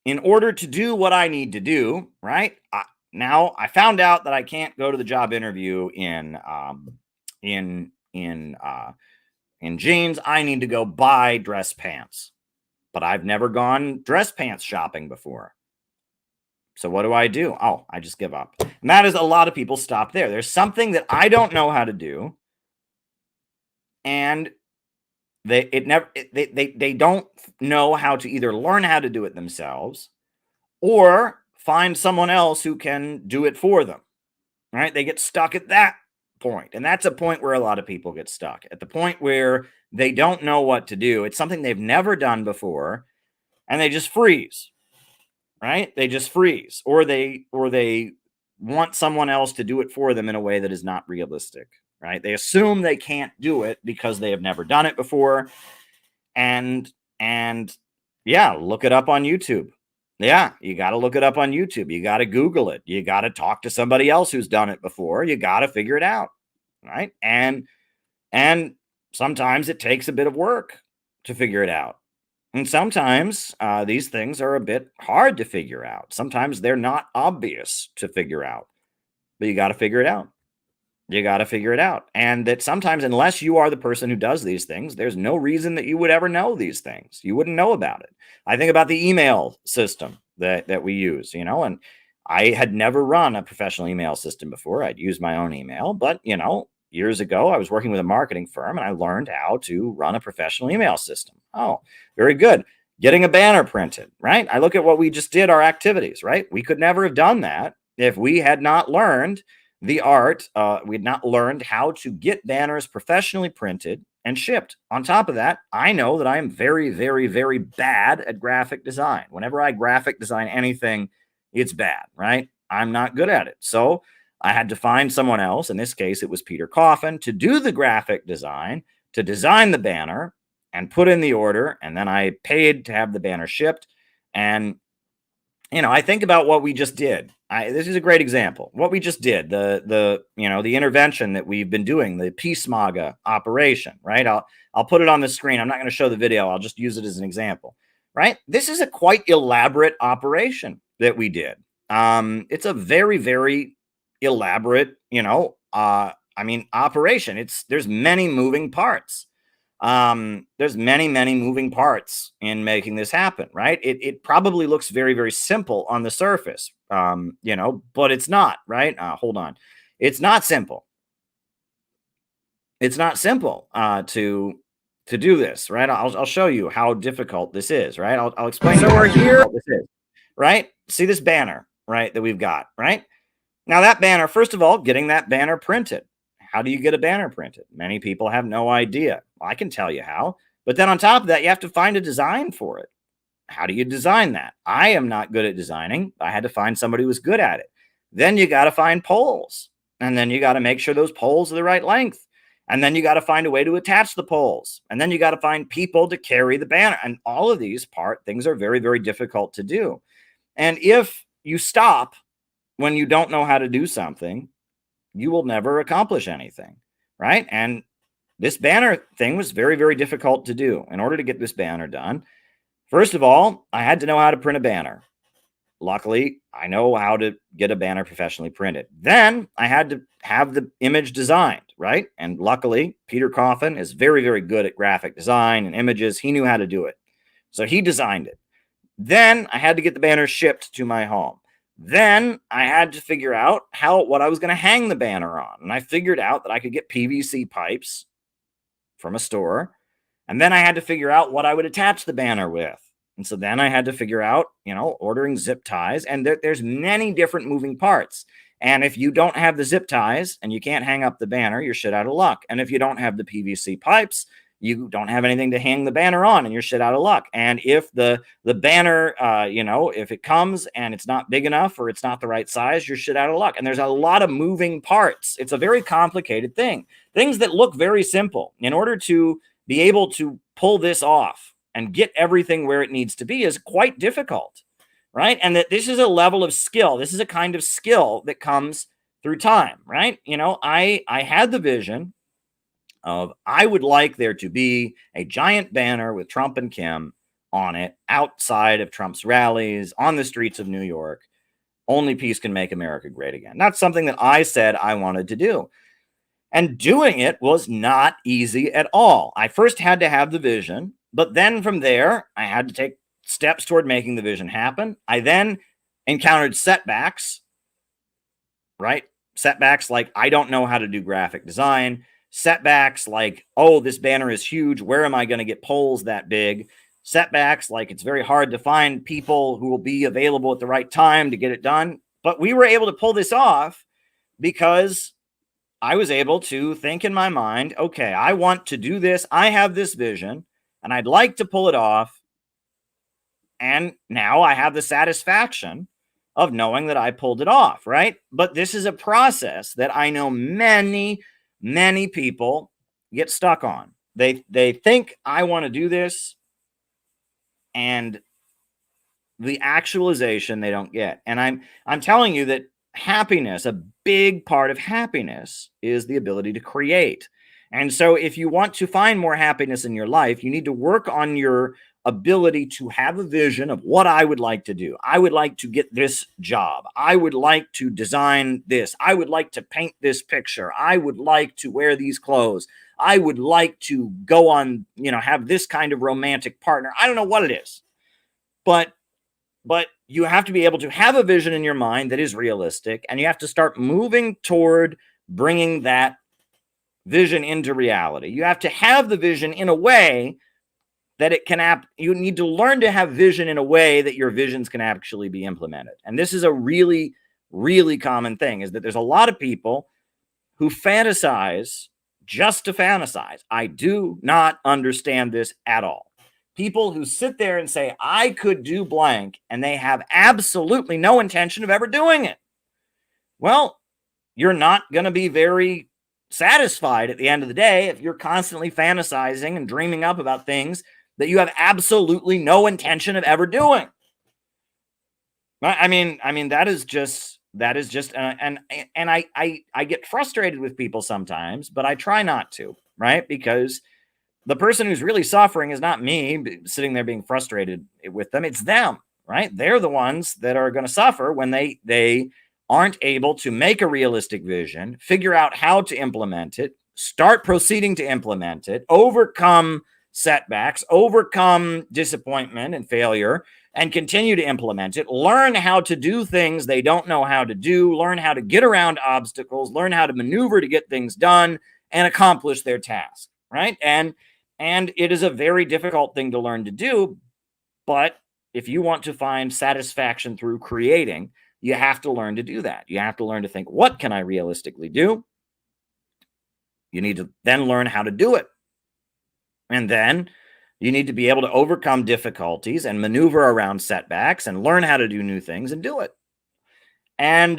in order to do what I need to do, right? Now I found out that I can't go to the job interview in jeans. I need to go buy dress pants. But I've never gone dress pants shopping before. So what do? Oh, I just give up. And that is, a lot of people stop there. There's something that I don't know how to do, and they don't know how to either learn how to do it themselves or find someone else who can do it for them. Right? They get stuck at that point. And that's a point where a lot of people get stuck, at the point where they don't know what to do. It's something they've never done before, and they just freeze. Right? They just freeze, or they want someone else to do it for them in a way that is not realistic. Right? They assume they can't do it because they have never done it before. And yeah, look it up on YouTube. Yeah, you got to look it up on YouTube. You got to Google it. You got to talk to somebody else who's done it before. You got to figure it out. Right? And sometimes it takes a bit of work to figure it out. And sometimes these things are a bit hard to figure out. Sometimes they're not obvious to figure out, but you got to figure it out. You got to figure it out. And that sometimes, unless you are the person who does these things, there's no reason that you would ever know these things. You wouldn't know about it. I think about the email system that we use, and I had never run a professional email system before. I'd used my own email, but, years ago, I was working with a marketing firm, and I learned how to run a professional email system. Oh, very good. Getting a banner printed, right? I look at what we just did, our activities, right? We could never have done that if we had not learned the art. We'd not learned how to get banners professionally printed and shipped. On top of that, I know that I am very, very, very bad at graphic design. Whenever I graphic design anything, it's bad, right? I'm not good at it. So I had to find someone else. In this case, it was Peter Coffin to do the graphic design, to design the banner and put in the order. And then I paid to have the banner shipped. And, I think about what we just did. This is a great example. What we just did, the intervention that we've been doing, the Peacemaga operation, right? I'll put it on the screen. I'm not going to show the video. I'll just use it as an example, right? This is a quite elaborate operation that we did. It's a very, very elaborate, operation. There's many moving parts. There's many, many moving parts in making this happen, right? It probably looks very, very simple on the surface, but it's not, right? Hold on. It's not simple. It's not simple, to do this, right? I'll show you how difficult this is, right? I'll explain. So we're here, this is, right? See this banner, right? That we've got, right? Now that banner, first of all, getting that banner printed. How do you get a banner printed? Many people have no idea. Well, I can tell you how. But then on top of that, you have to find a design for it. How do you design that? I am not good at designing. I had to find somebody who was good at it. Then you got to find poles. And then you got to make sure those poles are the right length. And then you got to find a way to attach the poles. And then you got to find people to carry the banner. And all of these things are very, very difficult to do. And if you stop when you don't know how to do something, you will never accomplish anything, right? And this banner thing was very, very difficult to do. In order to get this banner done, first of all, I had to know how to print a banner. Luckily, I know how to get a banner professionally printed. Then I had to have the image designed, right? And luckily, Peter Coffin is very, very good at graphic design and images. He knew how to do it. So he designed it. Then I had to get the banner shipped to my home. Then I had to figure out what I was going to hang the banner on. And I figured out that I could get PVC pipes from a store. And then I had to figure out what I would attach the banner with. And so then I had to figure out, ordering zip ties. And there's many different moving parts. And if you don't have the zip ties and you can't hang up the banner, you're shit out of luck. And if you don't have the PVC pipes, you don't have anything to hang the banner on and you're shit out of luck. And if the banner, if it comes and it's not big enough or it's not the right size, you're shit out of luck. And there's a lot of moving parts. It's a very complicated thing. Things that look very simple. In order to be able to pull this off and get everything where it needs to be is quite difficult, right? And that this is a level of skill. This is a kind of skill that comes through time, right? I had the vision of I would like there to be a giant banner with Trump and Kim on it outside of Trump's rallies on the streets of New York. Only peace can make America great again. That's something that I said I wanted to do. And doing it was not easy at all. I first had to have the vision, but then from there, I had to take steps toward making the vision happen. I then encountered setbacks, right? Setbacks like I don't know how to do graphic design. Setbacks like, oh, this banner is huge. Where am I going to get poles that big? Setbacks like it's very hard to find people who will be available at the right time to get it done. But we were able to pull this off because I was able to think in my mind, okay, I want to do this. I have this vision and I'd like to pull it off. And now I have the satisfaction of knowing that I pulled it off, right? But this is a process that I know many people get stuck on. They think I want to do this, and the actualization they don't get. And I'm telling you that happiness, a big part of happiness, is the ability to create. And so if you want to find more happiness in your life, you need to work on your ability to have a vision of what I would like to do. I would like to get this job. I would like to design this. I would like to paint this picture. I would like to wear these clothes. I would like to go on, have this kind of romantic partner. I don't know what it is, but you have to be able to have a vision in your mind that is realistic, and you have to start moving toward bringing that vision into reality. You have to have the vision in a way that it can you need to learn to have vision in a way that your visions can actually be implemented. And this is a really, really common thing, is that there's a lot of people who fantasize just to fantasize. I do not understand this at all. People who sit there and say, I could do blank, and they have absolutely no intention of ever doing it. Well, you're not going to be very satisfied at the end of the day if you're constantly fantasizing and dreaming up about things that you have absolutely no intention of ever doing. I mean, that is just, and I get frustrated with people sometimes, but I try not to, right? Because the person who's really suffering is not me sitting there being frustrated with them. It's them, right? They're the ones that are going to suffer when they aren't able to make a realistic vision, figure out how to implement it, start proceeding to implement it, overcome setbacks, overcome disappointment and failure, and continue to implement it, learn how to do things they don't know how to do, learn how to get around obstacles, learn how to maneuver to get things done and accomplish their task, right? And it is a very difficult thing to learn to do, but if you want to find satisfaction through creating, you have to learn to do that. You have to learn to think, what can I realistically do? You need to then learn how to do it. And then you need to be able to overcome difficulties and maneuver around setbacks and learn how to do new things and do it. And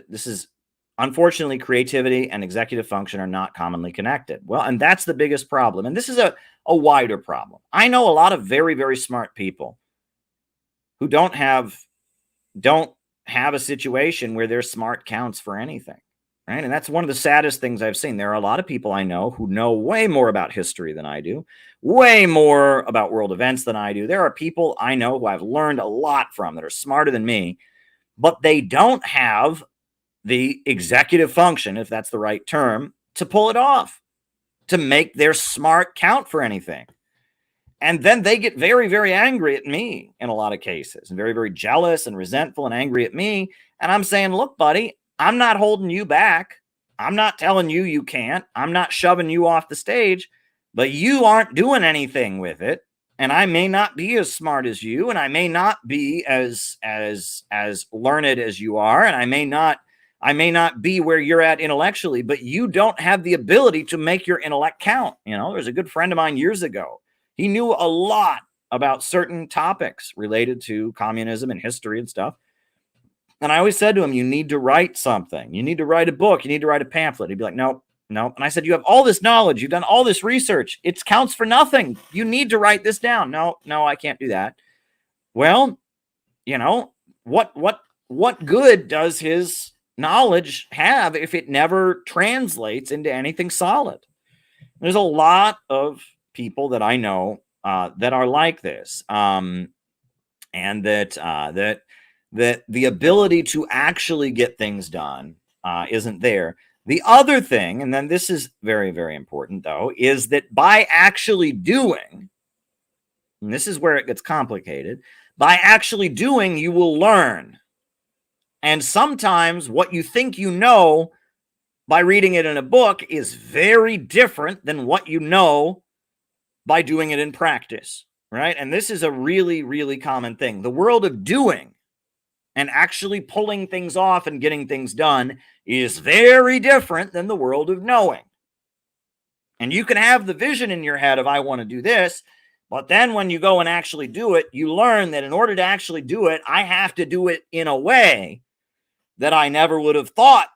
this is, unfortunately, creativity and executive function are not commonly connected. Well, and that's the biggest problem. And this is a wider problem. I know a lot of very, very smart people who don't have a situation where their smart counts for anything, right? And that's one of the saddest things I've seen. There are a lot of people I know who know way more about history than I do, way more about world events than I do. There are people I know who I've learned a lot from that are smarter than me, but they don't have the executive function, if that's the right term, to pull it off, to make their smart count for anything. And then they get very, very angry at me in a lot of cases, and very, very jealous and resentful and angry at me. And I'm saying, look, buddy, I'm not holding you back. I'm not telling you you can't. I'm not shoving you off the stage, but you aren't doing anything with it. And I may not be as smart as you, and I may not be as learned as you are, and I may not be where you're at intellectually, but you don't have the ability to make your intellect count. You know, there's a good friend of mine years ago. He knew a lot about certain topics related to communism and history and stuff. And I always said to him, you need to write something. You need to write a book. You need to write a pamphlet. He'd be like, no. And I said, you have all this knowledge. You've done all this research. It counts for nothing. You need to write this down. No, I can't do that. Well, you know, what good does his knowledge have if it never translates into anything solid? There's a lot of people that I know that are like this, and that the ability to actually get things done isn't there. The other thing, and then this is very, very important, though, is that by actually doing, and this is where it gets complicated, by actually doing, you will learn. And sometimes what you think you know by reading it in a book is very different than what you know by doing it in practice, right? And this is a really, really common thing. The world of doing and actually pulling things off and getting things done is very different than the world of knowing. And you can have the vision in your head of, I want to do this, but then when you go and actually do it, you learn that in order to actually do it, I have to do it in a way that I never would have thought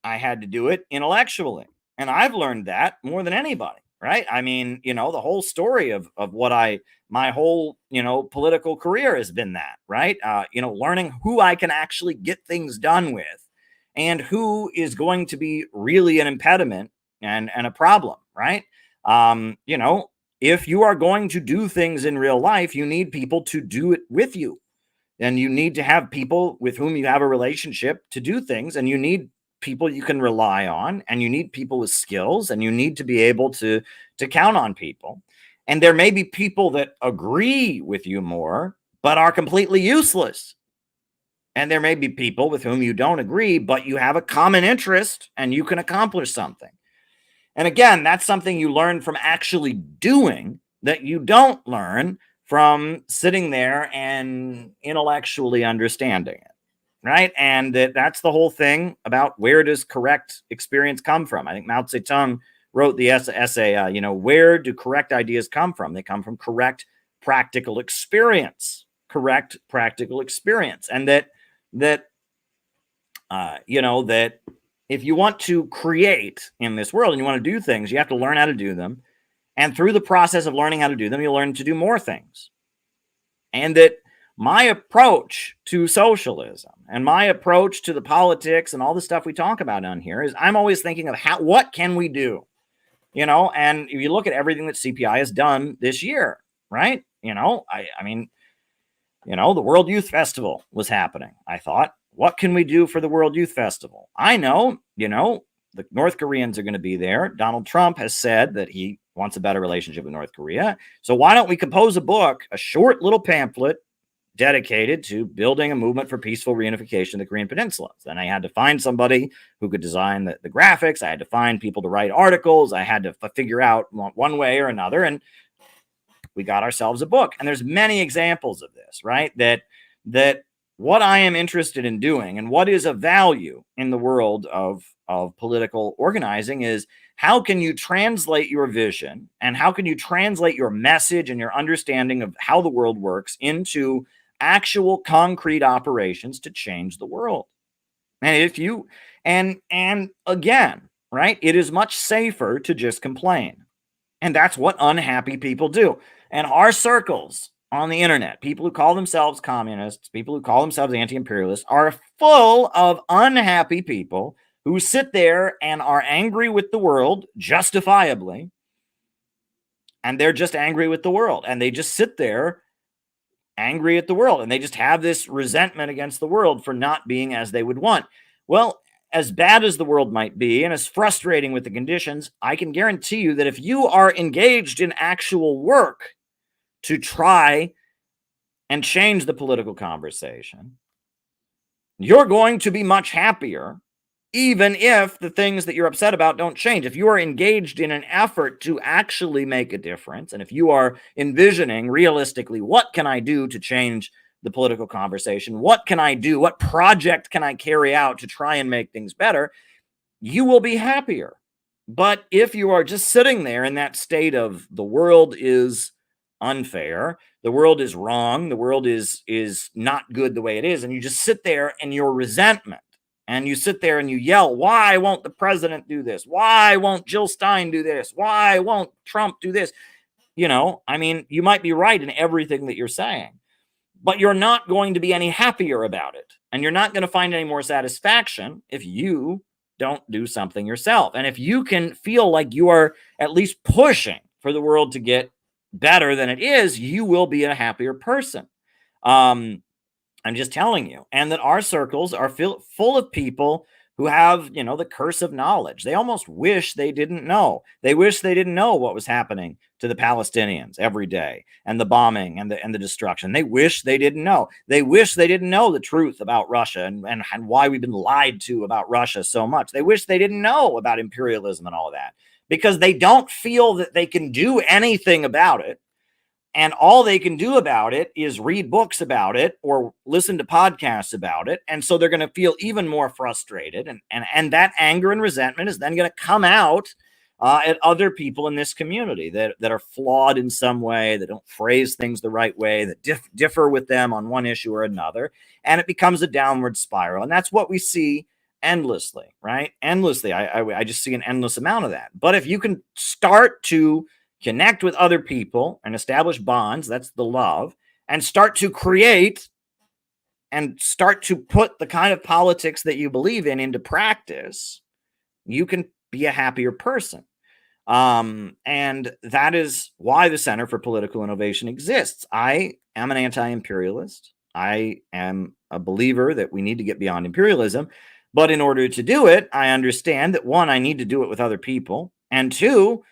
I had to do it intellectually. And I've learned that more than anybody. Right. I mean, you know, the whole story of what my whole, you know, political career has been that. Right. Learning who I can actually get things done with and who is going to be really an impediment and a problem. Right. If you are going to do things in real life, you need people to do it with you. And you need to have people with whom you have a relationship to do things. And you need people you can rely on, and you need people with skills, and you need to be able to count on people. And there may be people that agree with you more, but are completely useless. And there may be people with whom you don't agree, but you have a common interest and you can accomplish something. And again, that's something you learn from actually doing that you don't learn from sitting there and intellectually understanding it. right? And that's the whole thing about where does correct experience come from. I think Mao Zedong wrote the essay, where do correct ideas come from? They come from correct practical experience, and that if you want to create in this world and you want to do things, you have to learn how to do them. And through the process of learning how to do them, you'll learn to do more things. And that my approach to socialism and my approach to the politics and all the stuff we talk about on here is I'm always thinking of what can we do? And if you look at everything that CPI has done this year, right? I mean, the World Youth Festival was happening. I thought, what can we do for the World Youth Festival? I know, the North Koreans are going to be there. Donald Trump has said that he wants a better relationship with North Korea. So why don't we compose a book, a short little pamphlet dedicated to building a movement for peaceful reunification of the Korean Peninsula? Then I had to find somebody who could design the graphics. I had to find people to write articles. I had to figure out one way or another. And we got ourselves a book. And there's many examples of this, right? That what I am interested in doing and what is of value in the world of political organizing is how can you translate your vision and how can you translate your message and your understanding of how the world works into actual concrete operations to change the world. And if you, and again, right, it is much safer to just complain. And that's what unhappy people do. And our circles on the internet, people who call themselves communists, people who call themselves anti-imperialists, are full of unhappy people who sit there and are angry with the world, justifiably. And they're just angry with the world. And they just sit there angry at the world. And they just have this resentment against the world for not being as they would want. Well, as bad as the world might be and as frustrating with the conditions, I can guarantee you that if you are engaged in actual work to try and change the political conversation, you're going to be much happier, even if the things that you're upset about don't change. If you are engaged in an effort to actually make a difference, and if you are envisioning realistically, what can I do to change the political conversation? What can I do? What project can I carry out to try and make things better? You will be happier. But if you are just sitting there in that state of the world is unfair, the world is wrong, the world is not good the way it is, and you just sit there in your resentment, and you sit there and you yell, why won't the president do this? Why won't Jill Stein do this? Why won't Trump do this? You might be right in everything that you're saying, but you're not going to be any happier about it. And you're not going to find any more satisfaction if you don't do something yourself. And if you can feel like you are at least pushing for the world to get better than it is, you will be a happier person. I'm just telling you. And that our circles are full of people who have, the curse of knowledge. They almost wish they didn't know. They wish they didn't know what was happening to the Palestinians every day and the bombing and the destruction. They wish they didn't know. They wish they didn't know the truth about Russia and why we've been lied to about Russia so much. They wish they didn't know about imperialism and all of that because they don't feel that they can do anything about it. And all they can do about it is read books about it or listen to podcasts about it. And so they're going to feel even more frustrated. And that anger and resentment is then going to come out at other people in this community that are flawed in some way, that don't phrase things the right way, that differ with them on one issue or another. And it becomes a downward spiral. And that's what we see endlessly, right? Endlessly. I just see an endless amount of that. But if you can start to connect with other people and establish bonds, that's the love, and start to create and start to put the kind of politics that you believe in into practice, you can be a happier person. And that is why the Center for Political Innovation exists. I am an anti-imperialist. I am a believer that we need to get beyond imperialism. But in order to do it, I understand that one, I need to do it with other people. And two,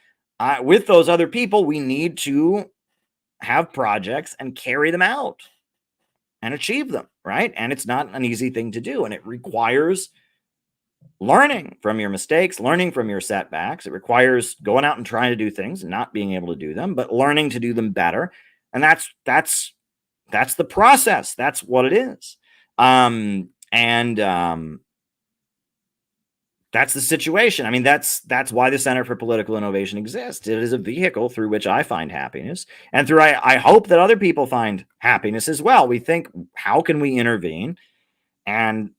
with those other people, we need to have projects and carry them out and achieve them, right? And it's not an easy thing to do. And it requires learning from your mistakes, learning from your setbacks. It requires going out and trying to do things and not being able to do them, but learning to do them better. And that's the process. That's what it is. And that's the situation. I mean, that's why the Center for Political Innovation exists. It is a vehicle through which I find happiness, and through I hope that other people find happiness as well. We think, how can we intervene? And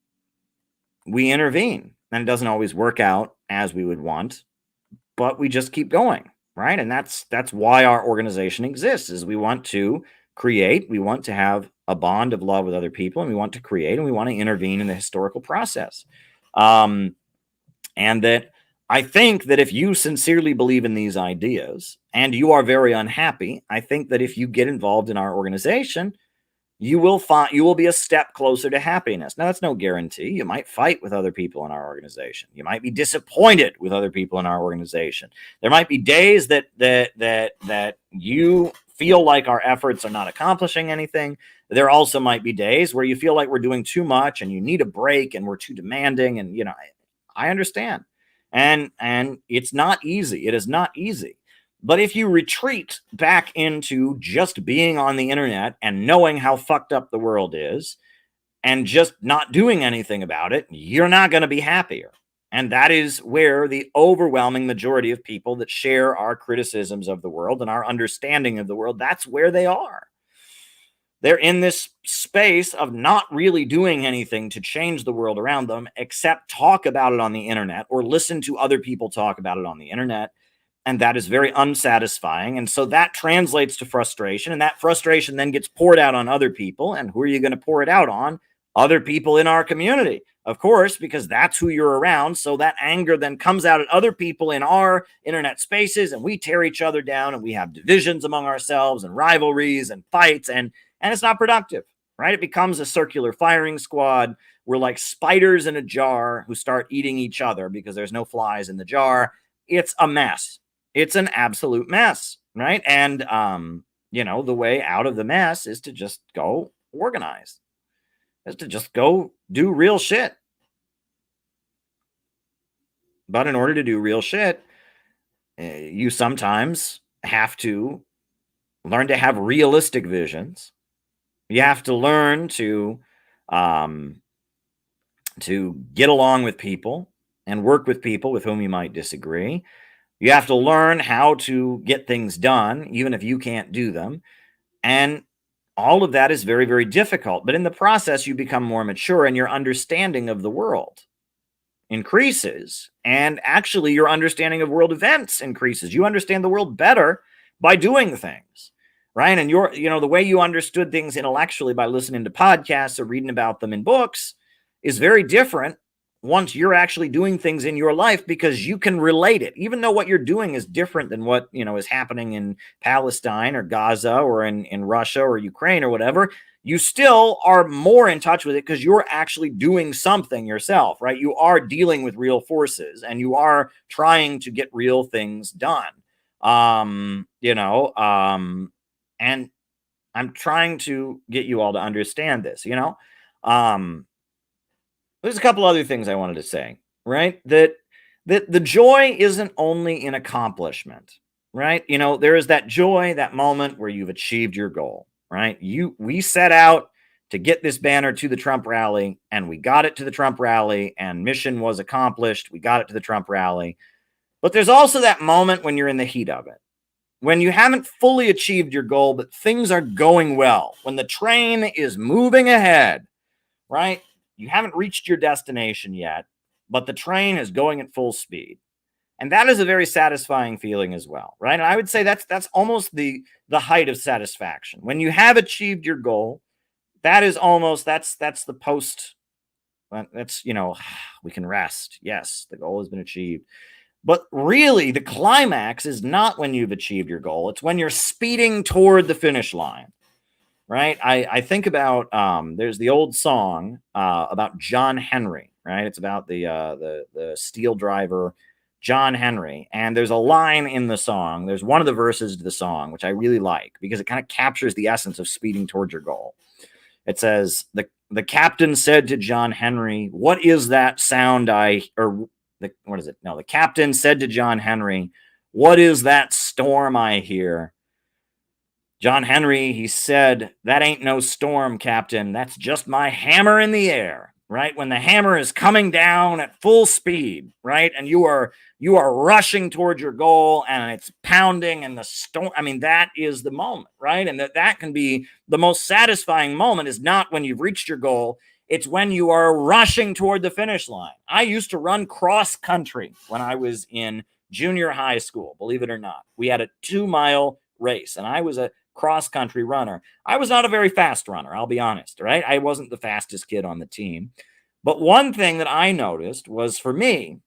we intervene, and it doesn't always work out as we would want, but we just keep going, right? And that's why our organization exists. Is we want to create, we want to have a bond of love with other people, and we want to create, and we want to intervene in the historical process. And that I think that if you sincerely believe in these ideas and you are very unhappy, I think that if you get involved in our organization, you will be a step closer to happiness. Now, that's no guarantee. You might fight with other people in our organization. You might be disappointed with other people in our organization. There might be days that you feel like our efforts are not accomplishing anything. There also might be days where you feel like we're doing too much and you need a break and we're too demanding. And I understand. And it's not easy. It is not easy. But if you retreat back into just being on the internet and knowing how fucked up the world is and just not doing anything about it, you're not going to be happier. And that is where the overwhelming majority of people that share our criticisms of the world and our understanding of the world, that's where they are. They're in this space of not really doing anything to change the world around them, except talk about it on the internet or listen to other people talk about it on the internet. And that is very unsatisfying. And so that translates to frustration. And that frustration then gets poured out on other people. And who are you going to pour it out on? Other people in our community, of course, because that's who you're around. So that anger then comes out at other people in our internet spaces, and we tear each other down, and we have divisions among ourselves and rivalries and fights. And it's not productive, right? It becomes a circular firing squad. We're like spiders in a jar who start eating each other because there's no flies in the jar. It's a mess. It's an absolute mess, right? And, the way out of the mess is to just go organize, is to just go do real shit. But in order to do real shit, you sometimes have to learn to have realistic visions. You have to learn to get along with people and work with people with whom you might disagree. You have to learn how to get things done, even if you can't do them. And all of that is very, very difficult. But in the process, you become more mature and your understanding of the world increases. And actually, your understanding of world events increases. You understand the world better by doing things, right? And the way you understood things intellectually by listening to podcasts or reading about them in books is very different once you're actually doing things in your life, because you can relate it, even though what you're doing is different than what is happening in Palestine or Gaza or in Russia or Ukraine or whatever. You still are more in touch with it because you're actually doing something yourself, right? You are dealing with real forces and you are trying to get real things done. And I'm trying to get you all to understand this, There's a couple other things I wanted to say, right? That the joy isn't only in accomplishment, right? There is that joy, that moment where you've achieved your goal, right? We set out to get this banner to the Trump rally, and we got it to the Trump rally, and mission was accomplished. We got it to the Trump rally. But there's also that moment when you're in the heat of it, when you haven't fully achieved your goal, but things are going well, when the train is moving ahead, right? You haven't reached your destination yet, but the train is going at full speed. And that is a very satisfying feeling as well, right? And I would say that's almost the height of satisfaction. When you have achieved your goal, that is almost, that's the post, that's, we can rest. Yes, the goal has been achieved. But really, the climax is not when you've achieved your goal. It's when you're speeding toward the finish line. Right. I think about there's the old song about John Henry. Right. It's about the steel driver, John Henry. And there's a line in the song. There's one of the verses to the song, which I really like because it kind of captures the essence of speeding towards your goal. It says, the captain said to John Henry, "What is that sound the captain said to John Henry, 'What is that storm I hear?' John Henry, he said, 'That ain't no storm, Captain. That's just my hammer in the air.'" right? When the hammer is coming down at full speed, right? And you are rushing towards your goal and it's pounding and the storm. I mean, that is the moment, right? And that can be the most satisfying moment is not when you've reached your goal. It's when you are rushing toward the finish line. I used to run cross country when I was in junior high school, believe it or not. We had a 2-mile race and I was a cross country runner. I was not a very fast runner, I'll be honest, right? I wasn't the fastest kid on the team. But one thing that I noticed was for me,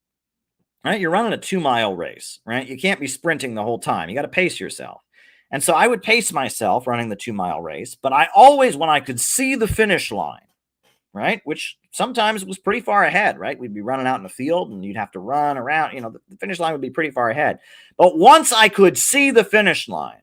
right? You're running a 2-mile race, right? You can't be sprinting the whole time. You got to pace yourself. And so I would pace myself running the 2-mile race, but I always, when I could see the finish line, right? Which sometimes was pretty far ahead, right? We'd be running out in the field and you'd have to run around, the finish line would be pretty far ahead. But once I could see the finish line,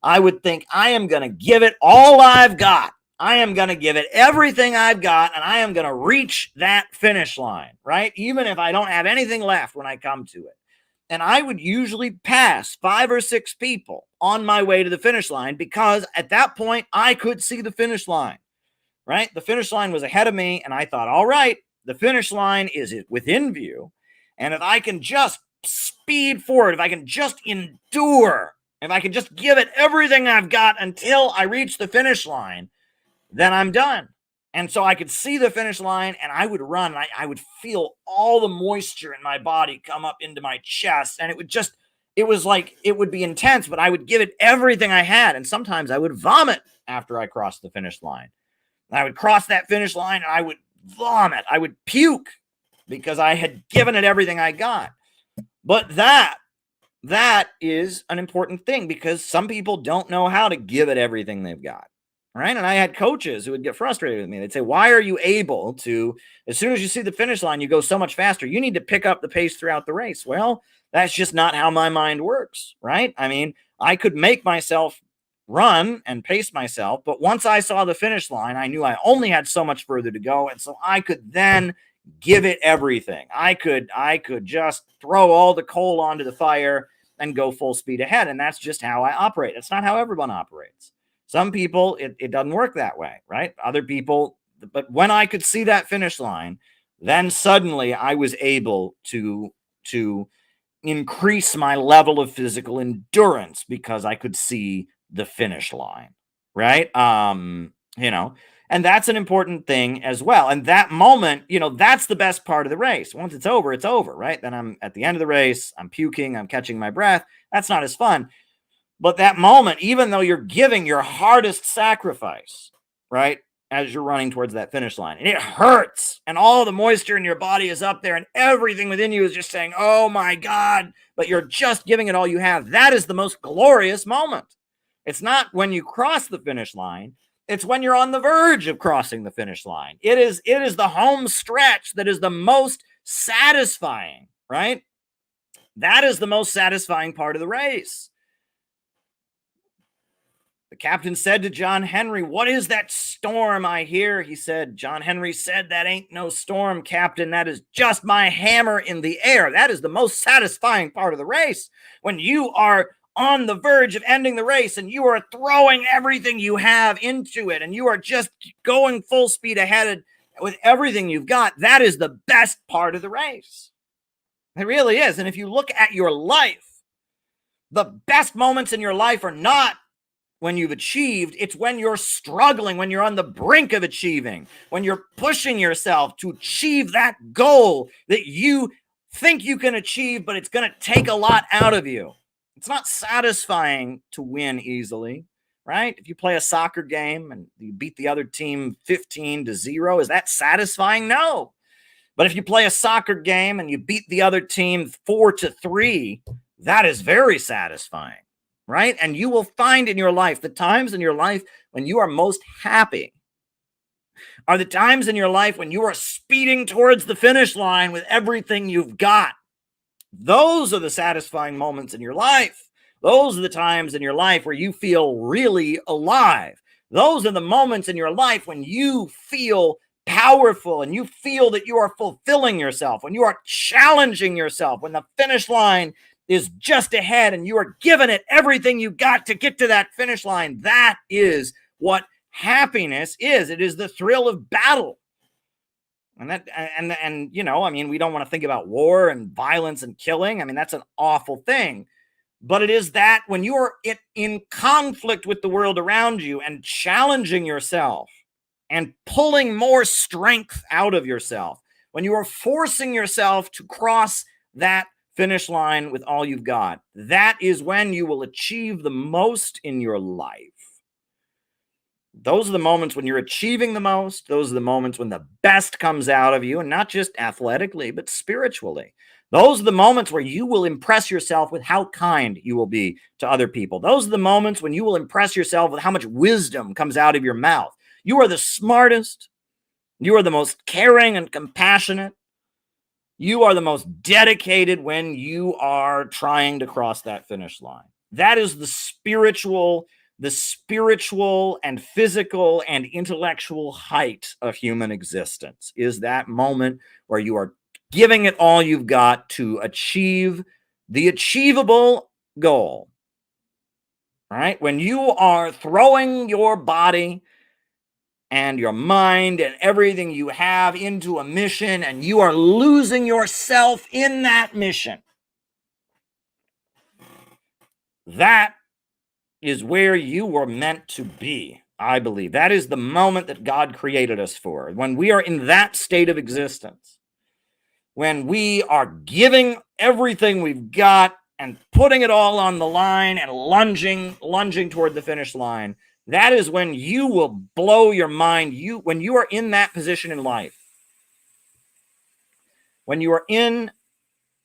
I would think I am going to give it all I've got. I am going to give it everything I've got, and I am going to reach that finish line, right? Even if I don't have anything left when I come to it. And I would usually pass 5 or 6 people on my way to the finish line because at that point, I could see the finish line, right? The finish line was ahead of me, and I thought, all right, the finish line is within view. And if I can just speed forward, if I can just endure, if I can just give it everything I've got until I reach the finish line, then I'm done. And so I could see the finish line and I would run. And I would feel all the moisture in my body come up into my chest. And it was like, it would be intense, but I would give it everything I had. And sometimes I would vomit after I crossed the finish line. And I would cross that finish line and I would vomit. I would puke because I had given it everything I got. But that is an important thing because some people don't know how to give it everything they've got, right? And I had coaches who would get frustrated with me. They'd say, why are you able to, as soon as you see the finish line, you go so much faster. You need to pick up the pace throughout the race. Well, that's just not how my mind works, right? I mean, I could make myself run and pace myself, but once I saw the finish line, I knew I only had so much further to go. And so I could then give it everything. I could just throw all the coal onto the fire and go full speed ahead. And that's just how I operate. It's not how everyone operates. Some people, it doesn't work that way, right? Other people, but when I could see that finish line, then suddenly I was able to increase my level of physical endurance because I could see the finish line, right? And that's an important thing as well. And that moment, that's the best part of the race. Once it's over, right? Then I'm at the end of the race, I'm puking, I'm catching my breath. That's not as fun. But that moment, even though you're giving your hardest sacrifice, right, as you're running towards that finish line, and it hurts, and all the moisture in your body is up there, and everything within you is just saying, oh my God, but you're just giving it all you have. That is the most glorious moment. It's not when you cross the finish line. It's when you're on the verge of crossing the finish line. It is the home stretch that is the most satisfying, right? That is the most satisfying part of the race. The captain said to John Henry, what is that storm I hear? He said, John Henry said, that ain't no storm, Captain. That is just my hammer in the air. That is the most satisfying part of the race. When you are on the verge of ending the race and you are throwing everything you have into it and you are just going full speed ahead with everything you've got, that is the best part of the race. It really is. And if you look at your life, the best moments in your life are not when you've achieved, it's when you're struggling, when you're on the brink of achieving, when you're pushing yourself to achieve that goal that you think you can achieve, but it's going to take a lot out of you. It's not satisfying to win easily, right? If you play a soccer game and you beat the other team 15-0, is that satisfying? No. But if you play a soccer game and you beat the other team 4-3, that is very satisfying, right? And you will find in your life, the times in your life when you are most happy are the times in your life when you are speeding towards the finish line with everything you've got. Those are the satisfying moments in your life. Those are the times in your life where you feel really alive. Those are the moments in your life when you feel powerful and you feel that you are fulfilling yourself, when you are challenging yourself, when the finish line is just ahead and you are giving it everything you got to get to that finish line. That is what happiness is. It is the thrill of battle. And you know, I mean, we don't want to think about war and violence and killing. I mean, that's an awful thing. But it is that when you are in conflict with the world around you and challenging yourself and pulling more strength out of yourself, when you are forcing yourself to cross that finish line with all you've got, that is when you will achieve the most in your life. Those are the moments when you're achieving the most. Those are the moments when the best comes out of you, and not just athletically, but spiritually. Those are the moments where you will impress yourself with how kind you will be to other people. Those are the moments when you will impress yourself with how much wisdom comes out of your mouth. You are the smartest. You are the most caring and compassionate. You are the most dedicated when you are trying to cross that finish line. That is the spiritual and physical and intellectual height of human existence, is that moment where you are giving it all you've got to achieve the achievable goal. All right? When you are throwing your body and your mind and everything you have into a mission, and you are losing yourself in that mission, that is where you were meant to be, I believe. That is the moment that God created us for. When we are in that state of existence, when we are giving everything we've got and putting it all on the line and lunging toward the finish line, that is when you will blow your mind. When you are in that position in life, when you are in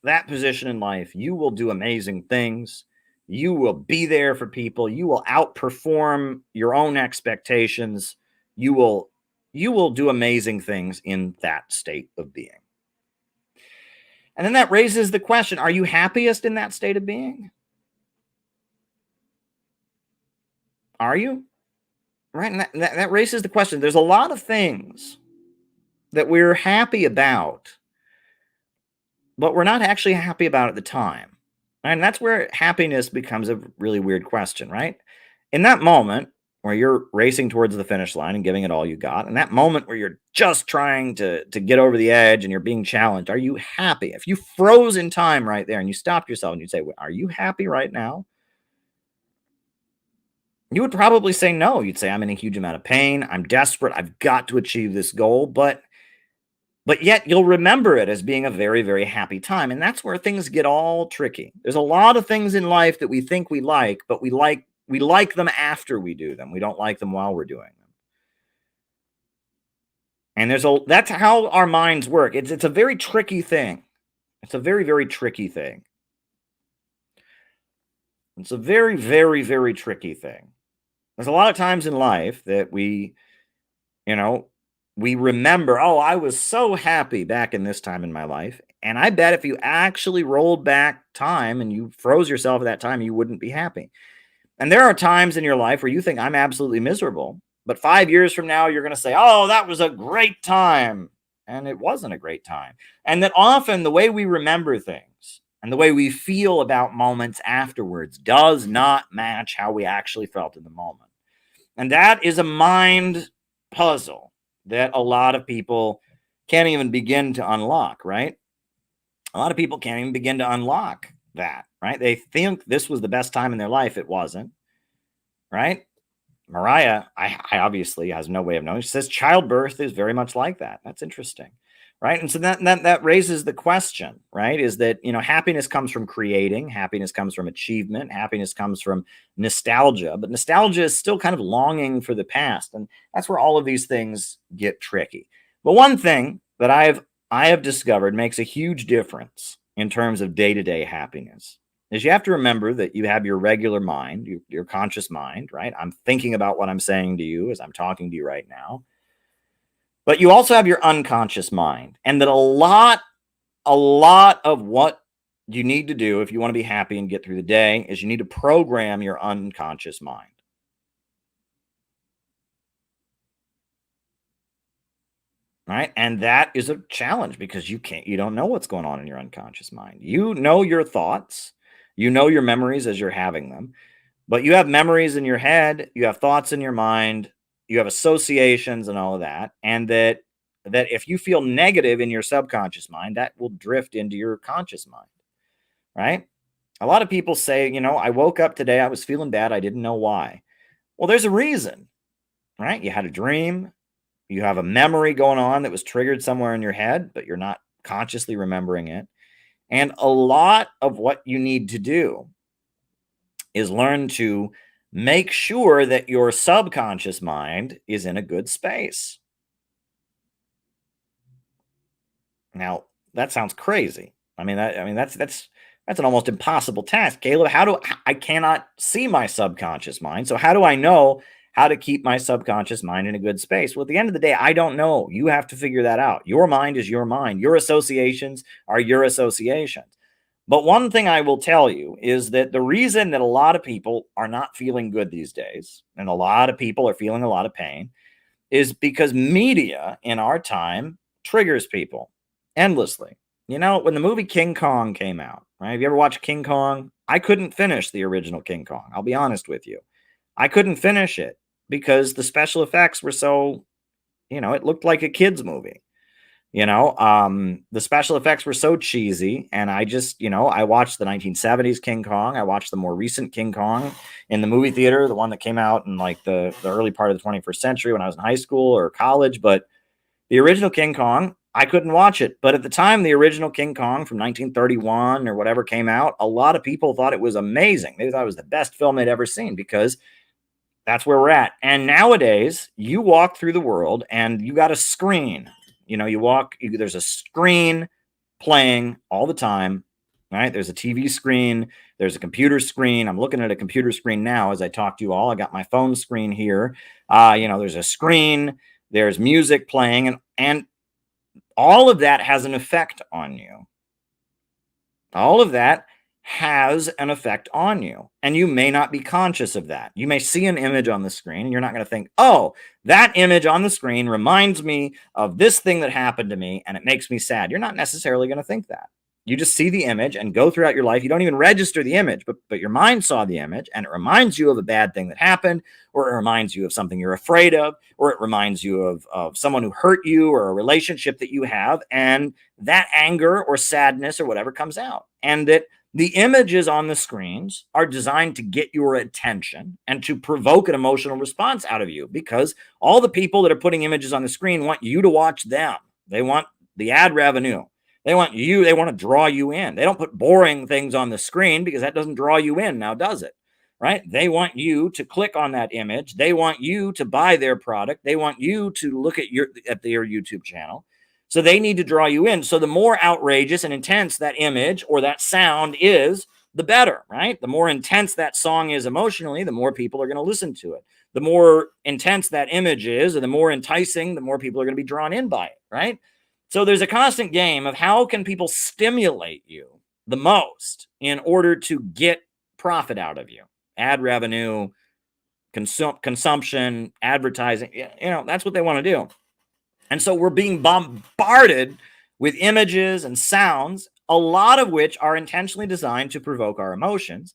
that position in life, you will do amazing things. You will be there for people. You will outperform your own expectations. You will do amazing things in that state of being. And then that raises the question, are you happiest in that state of being? Are you? Right? And that raises the question. There's a lot of things that we're happy about, but we're not actually happy about at the time. And that's where happiness becomes a really weird question, right? In that moment where you're racing towards the finish line and giving it all you got, in that moment where you're just trying to get over the edge and you're being challenged, are you happy? If you froze in time right there and you stopped yourself and you'd say, well, are you happy right now? You would probably say no. You'd say, I'm in a huge amount of pain. I'm desperate. I've got to achieve this goal. But yet you'll remember it as being a very, very happy time. And that's where things get all tricky. There's a lot of things in life that we think we like, but we like them after we do them. We don't like them while we're doing them. And that's how our minds work. It's a very tricky thing. It's a very, very tricky thing. It's a very, very, very tricky thing. There's a lot of times in life that we remember, oh, I was so happy back in this time in my life. And I bet if you actually rolled back time and you froze yourself at that time, you wouldn't be happy. And there are times in your life where you think, I'm absolutely miserable. But 5 years from now, you're going to say, oh, that was a great time. And it wasn't a great time. And that often the way we remember things and the way we feel about moments afterwards does not match how we actually felt in the moment. And that is a mind puzzle that a lot of people can't even begin to unlock, right? A lot of people can't even begin to unlock that, right? They think this was the best time in their life. It wasn't, right? Mariah, I obviously has no way of knowing. She says childbirth is very much like that. That's interesting, right? And so that raises the question, right? Is that, happiness comes from creating, happiness comes from achievement, happiness comes from nostalgia, but nostalgia is still kind of longing for the past. And that's where all of these things get tricky. But one thing that I have discovered makes a huge difference in terms of day-to-day happiness is you have to remember that you have your regular mind, your conscious mind, right? I'm thinking about what I'm saying to you as I'm talking to you right now. But you also have your unconscious mind, and that a lot of what you need to do if you want to be happy and get through the day is you need to program your unconscious mind. Right? And that is a challenge because you don't know what's going on in your unconscious mind. You know your thoughts, you know your memories as you're having them, but you have memories in your head, you have thoughts in your mind, you have associations and all of that. And that that if you feel negative in your subconscious mind, that will drift into your conscious mind, right? A lot of people say, I woke up today, I was feeling bad, I didn't know why. Well, there's a reason, right? You had a dream, you have a memory going on that was triggered somewhere in your head, but you're not consciously remembering it. And a lot of what you need to do is learn to make sure that your subconscious mind is in a good space. Now, that sounds crazy. That's an almost impossible task, Caleb. I cannot see my subconscious mind. So how do I know how to keep my subconscious mind in a good space? Well, at the end of the day, I don't know. You have to figure that out. Your mind is your mind. Your associations are your associations. But one thing I will tell you is that the reason that a lot of people are not feeling good these days, and a lot of people are feeling a lot of pain, is because media in our time triggers people endlessly. When the movie King Kong came out, right? Have you ever watched King Kong? I couldn't finish the original King Kong. I'll be honest with you. I couldn't finish it because the special effects were so, it looked like a kid's movie. The special effects were so cheesy, and I just, I watched the 1970s King Kong. I watched the more recent King Kong in the movie theater, the one that came out in like the early part of the 21st century when I was in high school or college. But the original King Kong, I couldn't watch it. But at the time, the original King Kong from 1931 or whatever came out, a lot of people thought it was amazing. They thought it was the best film they'd ever seen because that's where we're at. And nowadays, you walk through the world and you got a screen. There's a screen playing all the time, right? There's a TV screen, there's a computer screen. I'm looking at a computer screen now as I talk to you all. I got my phone screen here. There's a screen, there's music playing, and all of that has an effect on you. All of that has an effect on you, and you may not be conscious of that. You may see an image on the screen and you're not going to think, oh, that image on the screen reminds me of this thing that happened to me and it makes me sad. You're not necessarily going to think that. You just see the image and go throughout your life. You don't even register the image, but your mind saw the image and it reminds you of a bad thing that happened, or it reminds you of something you're afraid of, or it reminds you of someone who hurt you or a relationship that you have, and that anger or sadness or whatever comes out. And that the images on the screens are designed to get your attention and to provoke an emotional response out of you, because all the people that are putting images on the screen want you to watch them. They want the ad revenue. They want to draw you in. They don't put boring things on the screen because that doesn't draw you in now, does it? Right? They want you to click on that image. They want you to buy their product. They want you to look at their YouTube channel. So they need to draw you in. So the more outrageous and intense that image or that sound is, the better, right? The more intense that song is emotionally, the more people are going to listen to it. The more intense that image is, or the more enticing, the more people are going to be drawn in by it, right? So there's a constant game of how can people stimulate you the most in order to get profit out of you. Ad revenue, consumption, advertising, that's what they want to do. And so we're being bombarded with images and sounds, a lot of which are intentionally designed to provoke our emotions.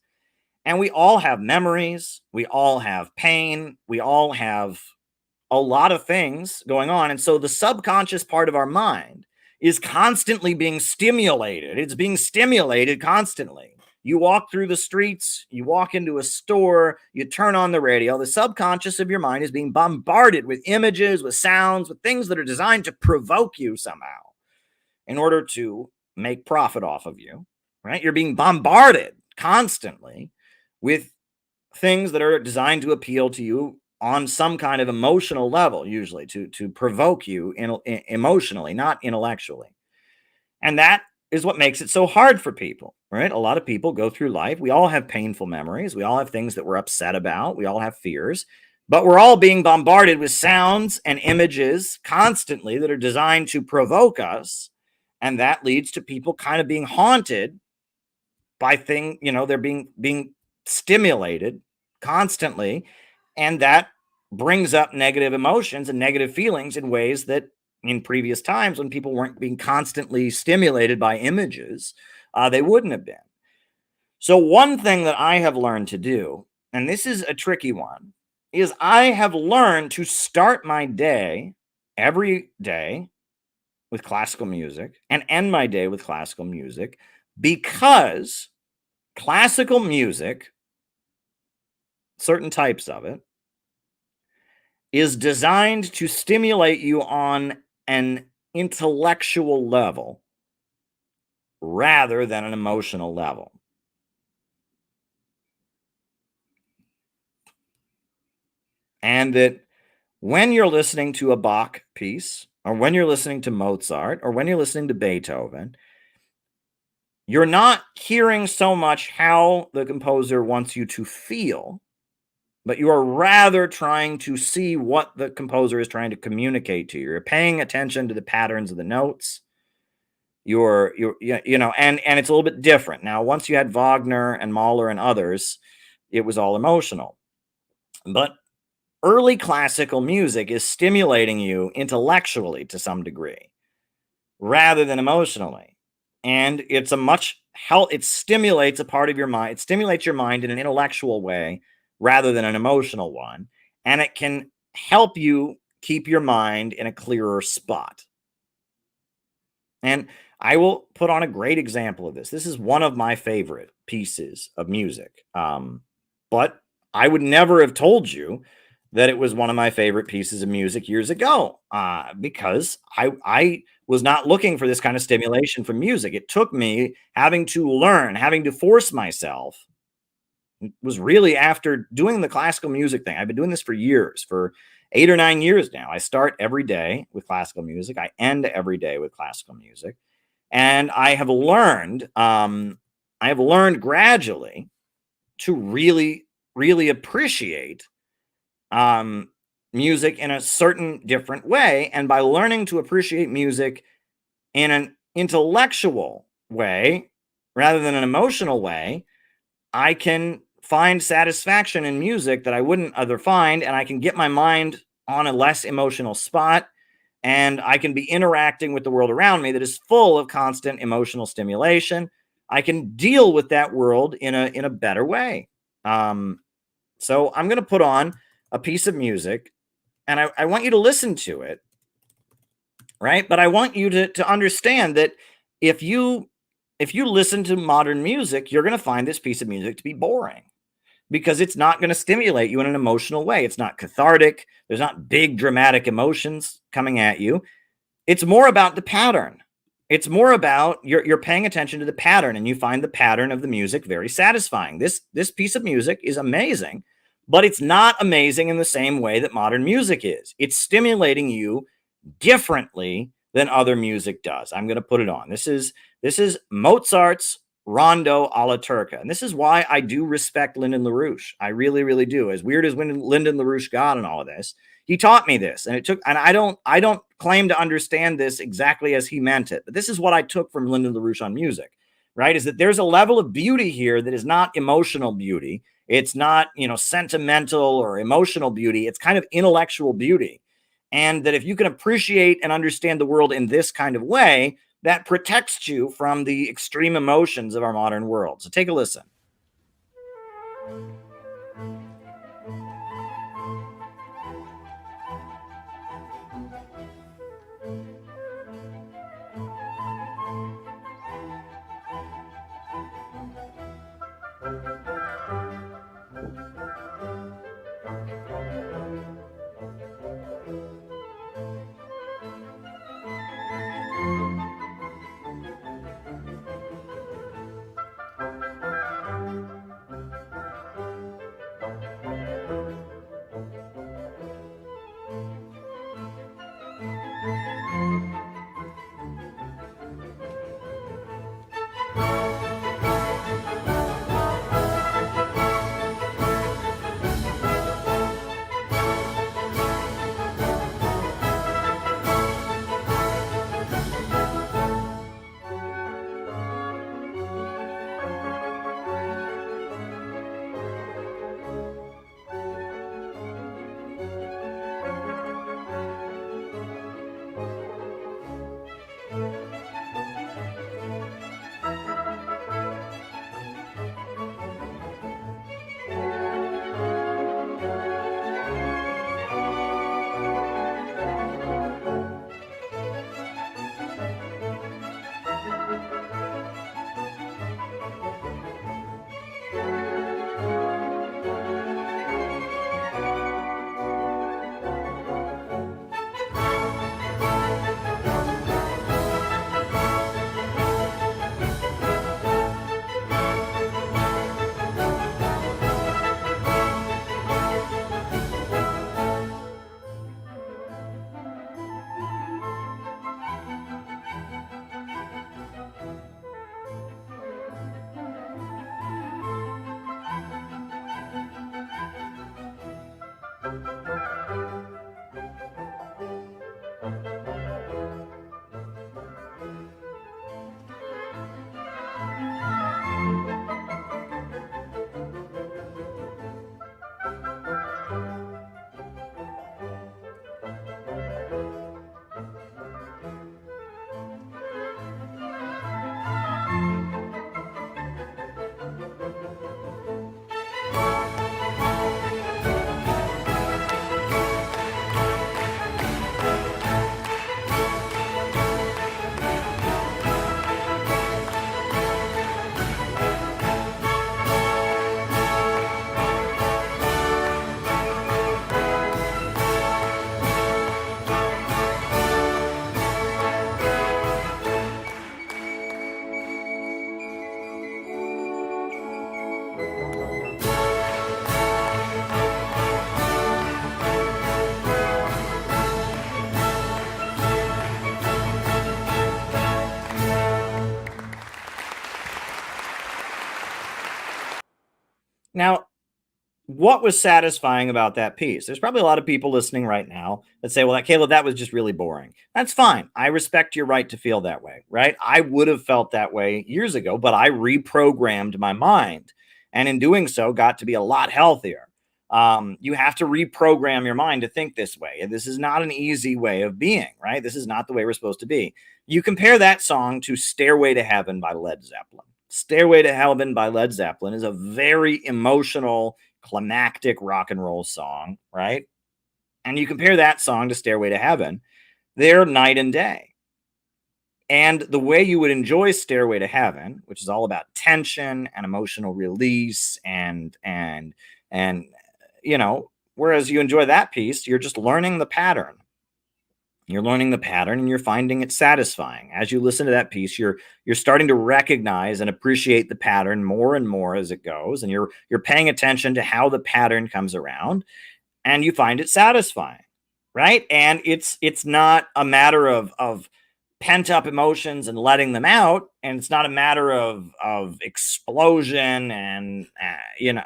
And we all have memories. We all have pain. We all have a lot of things going on. And so the subconscious part of our mind is constantly being stimulated. It's being stimulated constantly. You walk through the streets, you walk into a store, you turn on the radio. The subconscious of your mind is being bombarded with images, with sounds, with things that are designed to provoke you somehow in order to make profit off of you, right? You're being bombarded constantly with things that are designed to appeal to you on some kind of emotional level, usually to provoke you emotionally, not intellectually. And that is what makes it so hard for people, right? A lot of people go through life. We all have painful memories. We all have things that we're upset about. We all have fears, but we're all being bombarded with sounds and images constantly that are designed to provoke us. And that leads to people kind of being haunted by things, they're being stimulated constantly. And that brings up negative emotions and negative feelings in ways that in previous times, when people weren't being constantly stimulated by images, they wouldn't have been. So one thing that I have learned to do, and this is a tricky one, is I have learned to start my day every day with classical music and end my day with classical music because classical music, certain types of it, is designed to stimulate you on an intellectual level rather than an emotional level. And that when you're listening to a Bach piece, or when you're listening to Mozart, or when you're listening to Beethoven, you're not hearing so much how the composer wants you to feel, but you are rather trying to see what the composer is trying to communicate to you. You're paying attention to the patterns of the notes. And it's a little bit different. Now, once you had Wagner and Mahler and others, it was all emotional. But early classical music is stimulating you intellectually to some degree rather than emotionally. And it stimulates a part of your mind. It stimulates your mind in an intellectual way rather than an emotional one. And it can help you keep your mind in a clearer spot. And I will put on a great example of this. This is one of my favorite pieces of music. But I would never have told you that it was one of my favorite pieces of music years ago, because I was not looking for this kind of stimulation from music. It took me having to learn, having to force myself. It was really after doing the classical music thing. I've been doing this for years, for 8 or 9 years now. I start every day with classical music. I end every day with classical music. And I have learned gradually to really, really appreciate music in a certain different way. And by learning to appreciate music in an intellectual way rather than an emotional way, I can find satisfaction in music that I wouldn't other find, and I can get my mind on a less emotional spot, and I can be interacting with the world around me that is full of constant emotional stimulation. I can deal with that world in a better way. So I'm going to put on a piece of music, and I want you to listen to it, right? But I want you to understand that if you listen to modern music, you're going to find this piece of music to be boring because it's not going to stimulate you in an emotional way. It's not cathartic. There's not big dramatic emotions coming at you. It's more about the pattern. It's more about you're paying attention to the pattern, and you find the pattern of the music very satisfying. This piece of music is amazing, but it's not amazing in the same way that modern music is. It's stimulating you differently than other music does. I'm going to put it on. This is Mozart's Rondo alla Turca. And this is why I do respect Lyndon LaRouche. I really, really do. As weird as when Lyndon LaRouche got and all of this, he taught me this. And I don't claim to understand this exactly as he meant it, but this is what I took from Lyndon LaRouche on music, right? Is that there's a level of beauty here that is not emotional beauty. It's not, sentimental or emotional beauty. It's kind of intellectual beauty. And that if you can appreciate and understand the world in this kind of way, that protects you from the extreme emotions of our modern world. So take a listen. Now, what was satisfying about that piece? There's probably a lot of people listening right now that say, well, Caleb, that was just really boring. That's fine. I respect your right to feel that way, right? I would have felt that way years ago, but I reprogrammed my mind. And in doing so, got to be a lot healthier. You have to reprogram your mind to think this way. And this is not an easy way of being, right? This is not the way we're supposed to be. You compare that song to Stairway to Heaven by Led Zeppelin. Stairway to Heaven by Led Zeppelin is a very emotional, climactic rock and roll song, right? And you compare that song to Stairway to Heaven, they're night and day. And the way you would enjoy Stairway to Heaven, which is all about tension and emotional release and you know, whereas you enjoy that piece, you're just learning the pattern. You're learning the pattern and you're finding it satisfying. As you listen to that piece, you're starting to recognize and appreciate the pattern more and more as it goes, and you're paying attention to how the pattern comes around, and you find it satisfying, right? And it's not a matter of pent up emotions and letting them out, and it's not a matter of explosion and you know,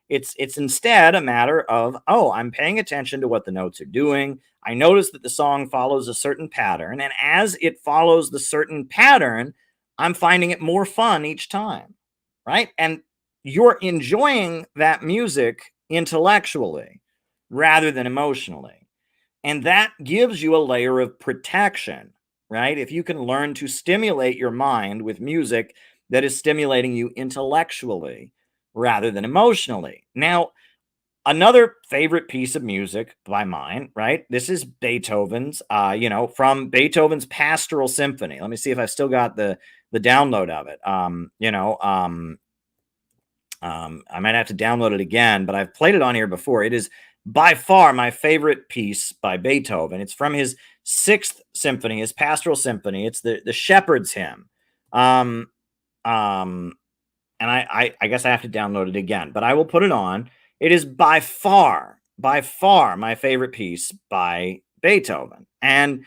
it's instead a matter of, oh, I'm paying attention to what the notes are doing. I notice that the song follows a certain pattern, and as it follows the certain pattern, I'm finding it more fun each time, right? And you're enjoying that music intellectually rather than emotionally. And that gives you a layer of protection, right? If you can learn to stimulate your mind with music that is stimulating you intellectually rather than emotionally. Now, another favorite piece of music by mine, right? This is Beethoven's, from Beethoven's Pastoral Symphony. Let me see if I've still got the download of it. I might have to download it again, but I've played it on here before. It is by far my favorite piece by Beethoven. It's from his Sixth Symphony, his Pastoral Symphony. It's the Shepherd's Hymn. And I guess I have to download it again, but I will put it on. It is by far my favorite piece by Beethoven. And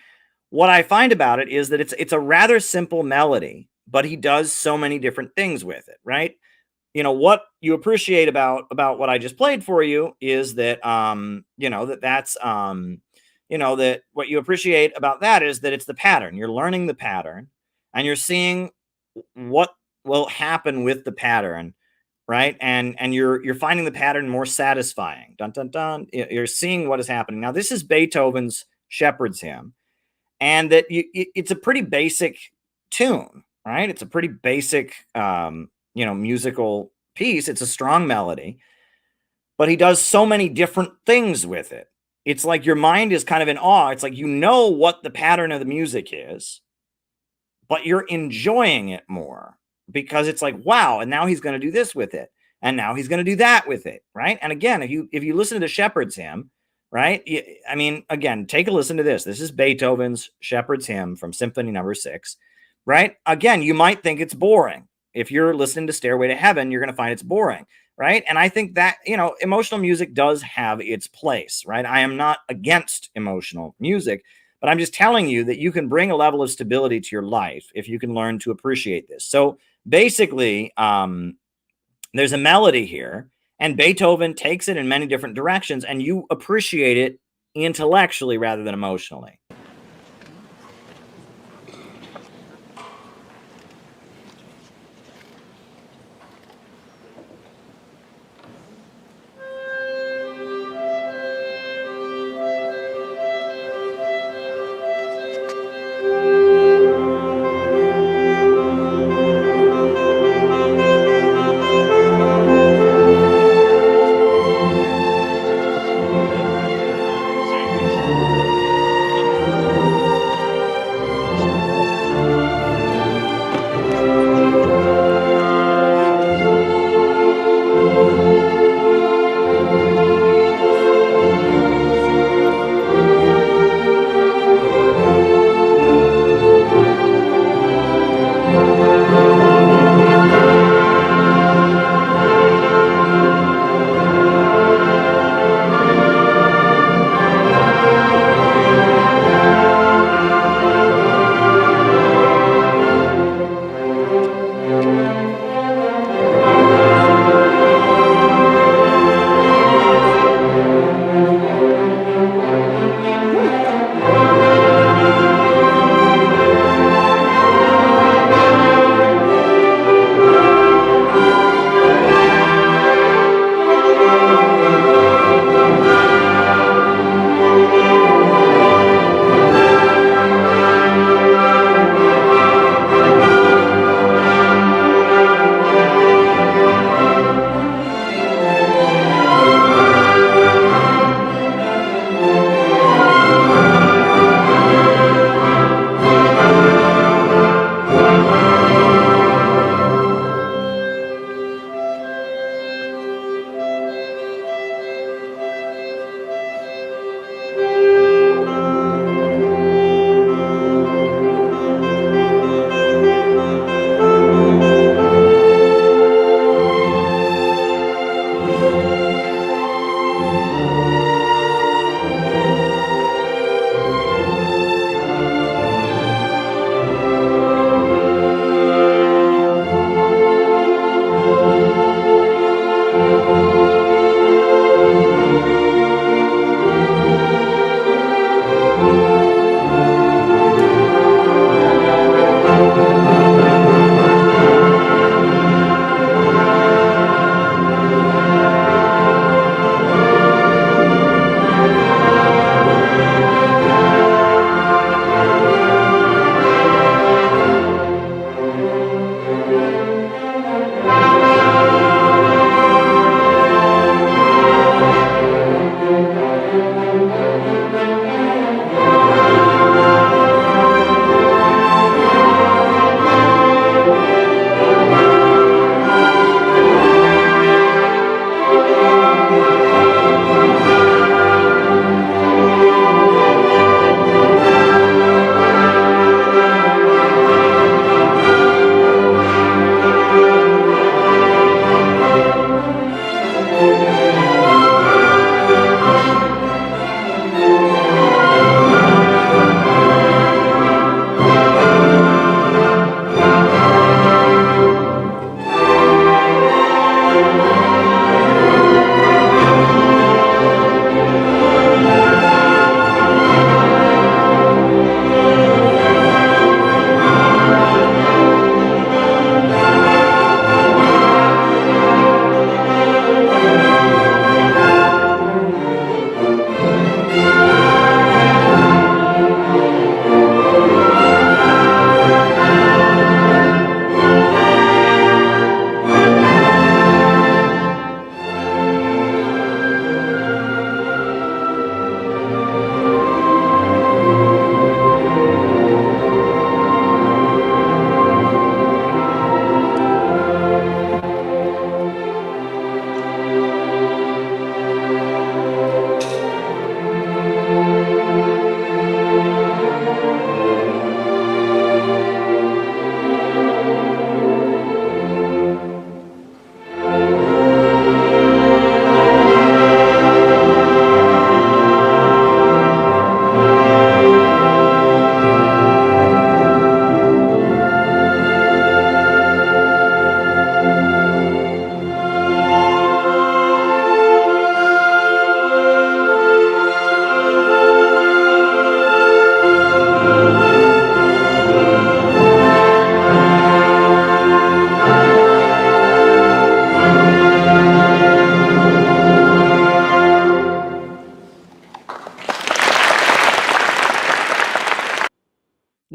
what I find about it is that it's a rather simple melody, but he does so many different things with it, right? You know, what you appreciate about what I just played for you is that that what you appreciate about that is that it's the pattern. You're learning the pattern and you're seeing what will happen with the pattern, right? And you're finding the pattern more satisfying. Dun dun dun. You're seeing what is happening. Now, this is Beethoven's Shepherd's Hymn, and that it's a pretty basic tune, right? It's a pretty basic, musical piece. It's a strong melody, but he does so many different things with it. It's like your mind is kind of in awe. It's like you know what the pattern of the music is, but you're enjoying it more because it's like, wow, and now he's going to do this with it, and now he's going to do that with it, right? And again, if you listen to the Shepherd's Hymn, right? I mean, again, take a listen to this. This is Beethoven's Shepherd's Hymn from Symphony Number 6, right? Again, you might think it's boring. If you're listening to Stairway to Heaven, you're going to find it's boring, right? And I think that, emotional music does have its place, right? I am not against emotional music, but I'm just telling you that you can bring a level of stability to your life if you can learn to appreciate this. So basically, there's a melody here, and Beethoven takes it in many different directions, and you appreciate it intellectually rather than emotionally.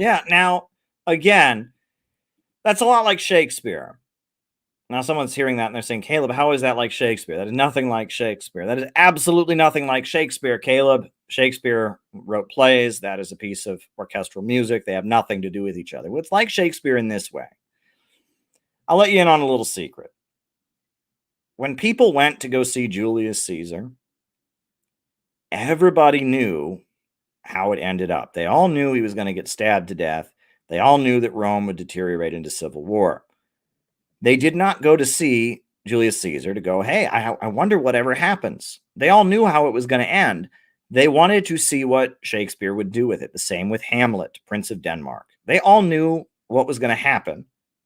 Yeah. Now, again, that's a lot like Shakespeare. Now, someone's hearing that and they're saying, Caleb, how is that like Shakespeare? That is nothing like Shakespeare. That is absolutely nothing like Shakespeare, Caleb. Shakespeare wrote plays. That is a piece of orchestral music. They have nothing to do with each other. Well, it's like Shakespeare in this way. I'll let you in on a little secret. When people went to go see Julius Caesar, everybody knew how it ended up. They all knew he was going to get stabbed to death. They all knew that Rome would deteriorate into civil war. They did not go to see Julius Caesar to go, hey, I wonder whatever happens. They all knew how it was going to end. They wanted to see what Shakespeare would do with it. The same with Hamlet, Prince of Denmark. They all knew what was going to happen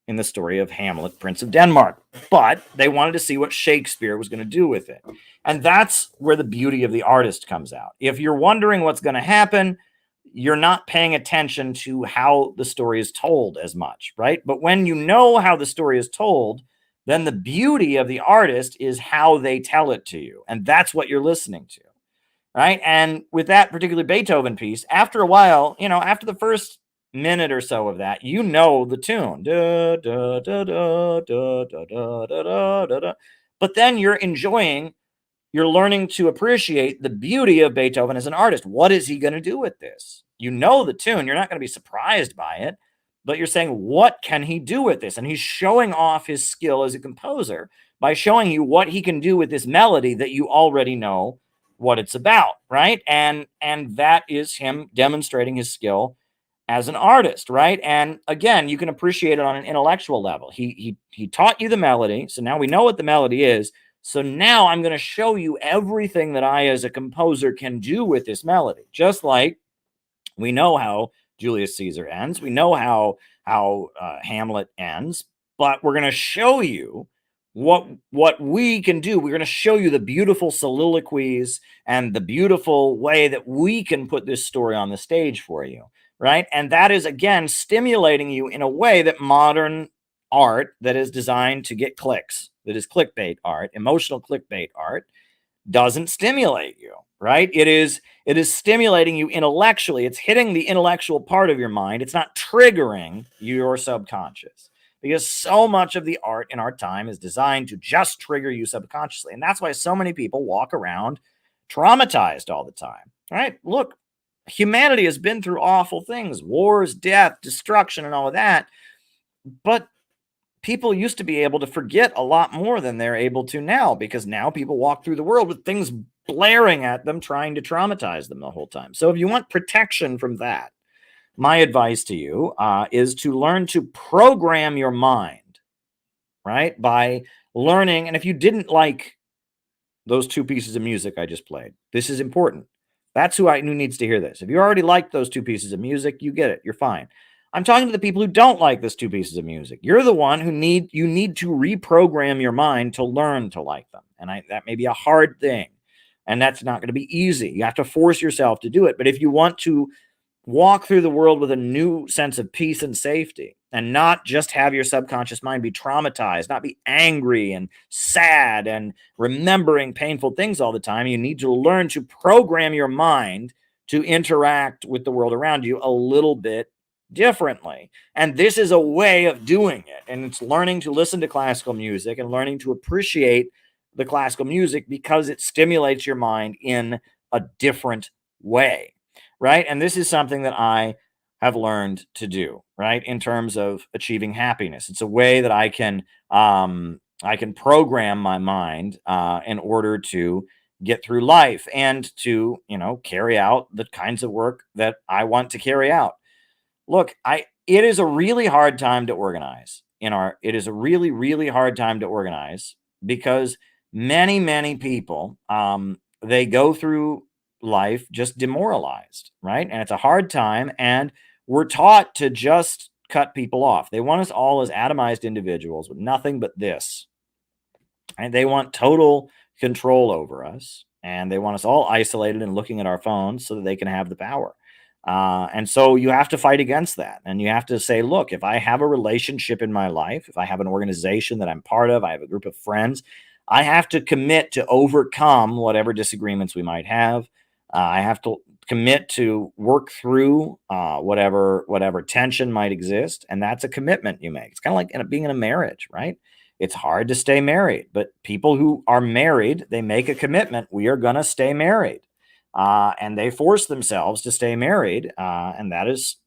in the story of Hamlet, Prince of Denmark, but they wanted to see what Shakespeare was going to do with it. And that's where the beauty of the artist comes out. If you're wondering what's going to happen, you're not paying attention to how the story is told as much, right? But when you know how the story is told, then the beauty of the artist is how they tell it to you. And that's what you're listening to, right? And with that particular Beethoven piece, after a while, after the first minute or so of that, the tune. Da, da, da, da, da, da, da, da, da, da. But then you're learning to appreciate the beauty of Beethoven as an artist. What is he going to do with this? You know the tune. You're not going to be surprised by it, but you're saying, what can he do with this? And he's showing off his skill as a composer by showing you what he can do with this melody that you already know what it's about, right? And that is him demonstrating his skill as an artist, right? And again, you can appreciate it on an intellectual level. He taught you the melody, so now we know what the melody is. So now I'm going to show you everything that I, as a composer, can do with this melody. Just like we know how Julius Caesar ends, we know how Hamlet ends, but we're going to show you what we can do. We're going to show you the beautiful soliloquies and the beautiful way that we can put this story on the stage for you, right? And that is, again, stimulating you in a way that modern art that is designed to get clicks, that is clickbait art, emotional clickbait art, doesn't stimulate you, right? It is stimulating you intellectually. It's hitting the intellectual part of your mind. It's not triggering your subconscious, because so much of the art in our time is designed to just trigger you subconsciously. And that's why so many people walk around traumatized all the time, right? Look, humanity has been through awful things, wars, death, destruction, and all of that. But people used to be able to forget a lot more than they're able to now, because now people walk through the world with things blaring at them, trying to traumatize them the whole time. So if you want protection from that, my advice to you is to learn to program your mind, right? By learning. And if you didn't like those two pieces of music I just played, this is important. That's who needs to hear this. If you already liked those two pieces of music, you get it. You're fine. I'm talking to the people who don't like those two pieces of music. You're the one you need to reprogram your mind to learn to like them. And that may be a hard thing. And that's not going to be easy. You have to force yourself to do it. But if you want to walk through the world with a new sense of peace and safety, and not just have your subconscious mind be traumatized, not be angry and sad and remembering painful things all the time, you need to learn to program your mind to interact with the world around you a little bit differently. And this is a way of doing it. And it's learning to listen to classical music and learning to appreciate the classical music, because it stimulates your mind in a different way, right? And this is something that I have learned to do, right? In terms of achieving happiness. It's a way that I can program my mind in order to get through life and to, carry out the kinds of work that I want to carry out. Look, it is a really hard time to organize it is a really, really hard time to organize, because many people, they go through life just demoralized, right? And it's a hard time, and we're taught to just cut people off. They want us all as atomized individuals with nothing but this, and they want total control over us, and they want us all isolated and looking at our phones so that they can have the power. And so you have to fight against that. And you have to say, look, if I have a relationship in my life, if I have an organization that I'm part of, I have a group of friends, I have to commit to overcome whatever disagreements we might have. I have to commit to work through whatever tension might exist, and that's a commitment you make. It's kind of like being in a marriage, right? It's hard to stay married, but people who are married, they make a commitment. We are going to stay married, and they force themselves to stay married, and that is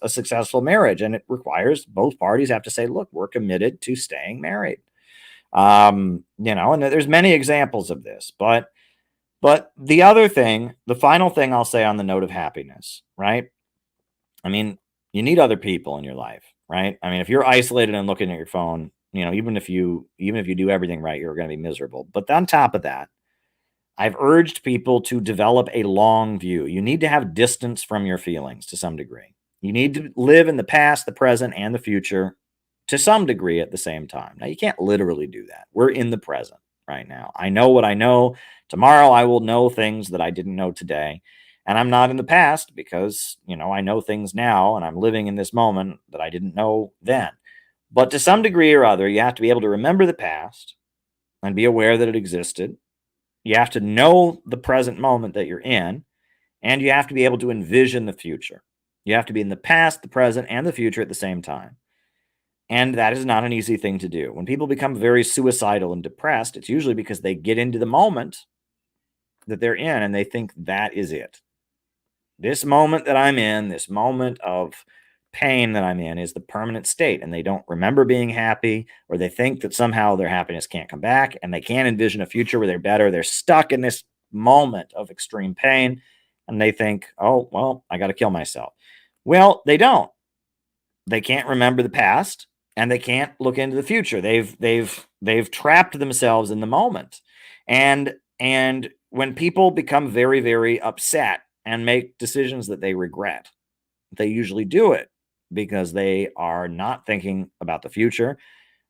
a successful marriage. And it requires both parties have to say, "Look, we're committed to staying married." And there's many examples of this, but the other thing, the final thing I'll say on the note of happiness, right? I mean, you need other people in your life, right? I mean, if you're isolated and looking at your phone, even if you do everything right, you're going to be miserable. But on top of that, I've urged people to develop a long view. You need to have distance from your feelings to some degree. You need to live in the past, the present, and the future to some degree at the same time. Now, you can't literally do that. We're in the present right now. I know what I know. Tomorrow, I will know things that I didn't know today. And I'm not in the past because, I know things now and I'm living in this moment that I didn't know then. But to some degree or other, you have to be able to remember the past and be aware that it existed. You have to know the present moment that you're in, and you have to be able to envision the future. You have to be in the past, the present, and the future at the same time. And that is not an easy thing to do. When people become very suicidal and depressed, it's usually because they get into the moment that they're in and they think that is it. This moment that I'm in, this moment of pain that I'm in is the permanent state, and they don't remember being happy, or they think that somehow their happiness can't come back and they can't envision a future where they're better. They're stuck in this moment of extreme pain and they think, oh, well, I got to kill myself. Well, they don't. They can't remember the past and they can't look into the future. They've trapped themselves in the moment. And when people become very, very upset and make decisions that they regret, they usually do it because they are not thinking about the future.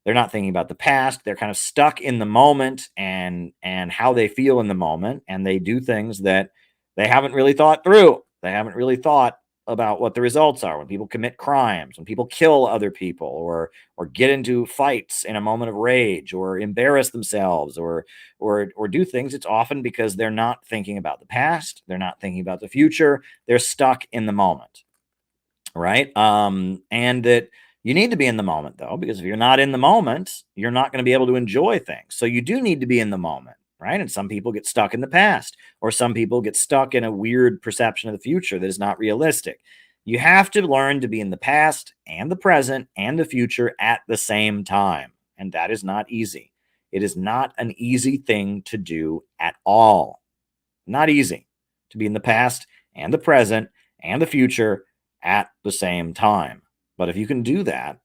They're not thinking about the past. They're kind of stuck in the moment and how they feel in the moment. And they do things that they haven't really thought through. They haven't really thought about what the results are. When people commit crimes, when people kill other people, or get into fights in a moment of rage, or embarrass themselves, or do things, it's often because they're not thinking about the past. They're not thinking about the future. They're stuck in the moment. Right. And that you need to be in the moment, though, because if you're not in the moment, you're not going to be able to enjoy things. So you do need to be in the moment. Right. And some people get stuck in the past, or some people get stuck in a weird perception of the future that is not realistic. You have to learn to be in the past and the present and the future at the same time. And that is not easy. It is not an easy thing to do at all. Not easy to be in the past and the present and the future at the same time. But if you can do that,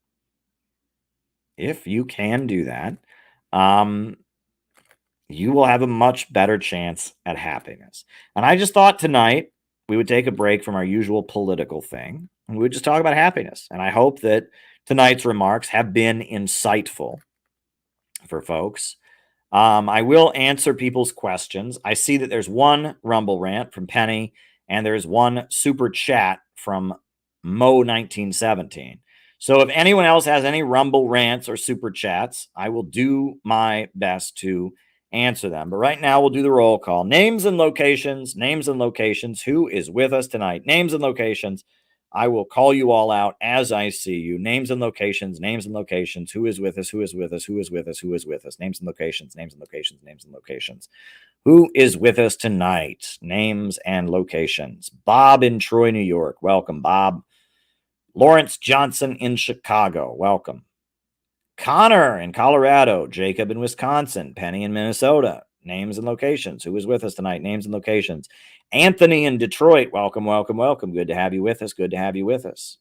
you will have a much better chance at happiness. And I just thought tonight we would take a break from our usual political thing and we would just talk about happiness. And I hope that tonight's remarks have been insightful for folks. I will answer people's questions. I see that there's one Rumble rant from Penny, and there's one super chat from Mo1917. So if anyone else has any Rumble rants or super chats, I will do my best to answer them. But right now, we'll do the roll call. Names and locations. Who is with us tonight? Names and locations. I will call you all out as I see you. Names and locations. Who is with us? Who is with us? Names and locations. Who is with us tonight? Names and locations. Bob in Troy, New York. Welcome, Bob. Lawrence Johnson in Chicago. Welcome. Connor in Colorado. Jacob in Wisconsin. Penny in Minnesota. Names and locations. Who is with us tonight? Names and locations. Anthony in Detroit. Welcome. Good to have you with us.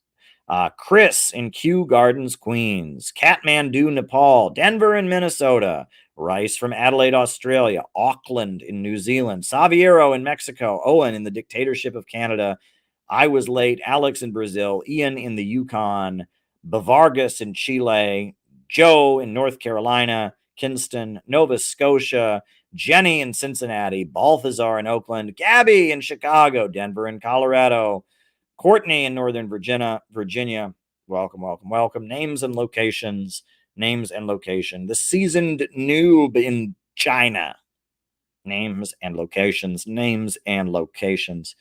Chris in Kew Gardens, Queens. Kathmandu, Nepal. Denver in Minnesota. Rice from Adelaide, Australia. Auckland in New Zealand. Saviero in Mexico. Owen in the dictatorship of Canada. I was late. Alex in Brazil. Ian in the Yukon. Bavargas in Chile. Joe in North Carolina. Kinston, Nova Scotia. Jenny in Cincinnati. Balthazar in Oakland. Gabby in Chicago. Denver in Colorado. Courtney in Northern Virginia. Welcome. Names and locations. The seasoned noob in China. names and locations, names and locations.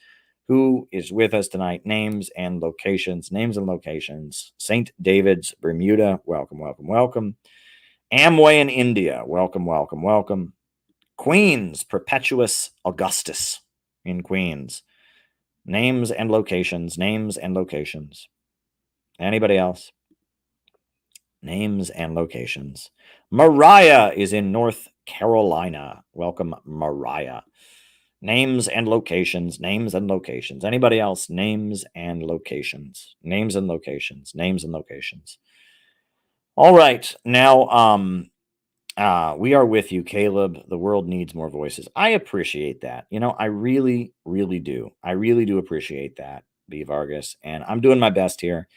Who is with us tonight? Names and locations, names and locations. St. David's, Bermuda. Welcome, welcome, welcome. Amway in India. Welcome, welcome, welcome. Queens, Perpetuous Augustus in Queens. Names and locations, names and locations. Anybody else? Names and locations. Mariah is in North Carolina. Welcome, Mariah. Names and locations, names and locations. Anybody else? Names and locations, names and locations, names and locations. All right. Now, we are with you, Caleb. The world needs more voices. I appreciate that. I really, really do. I really do appreciate that, B. Vargas. And I'm doing my best here.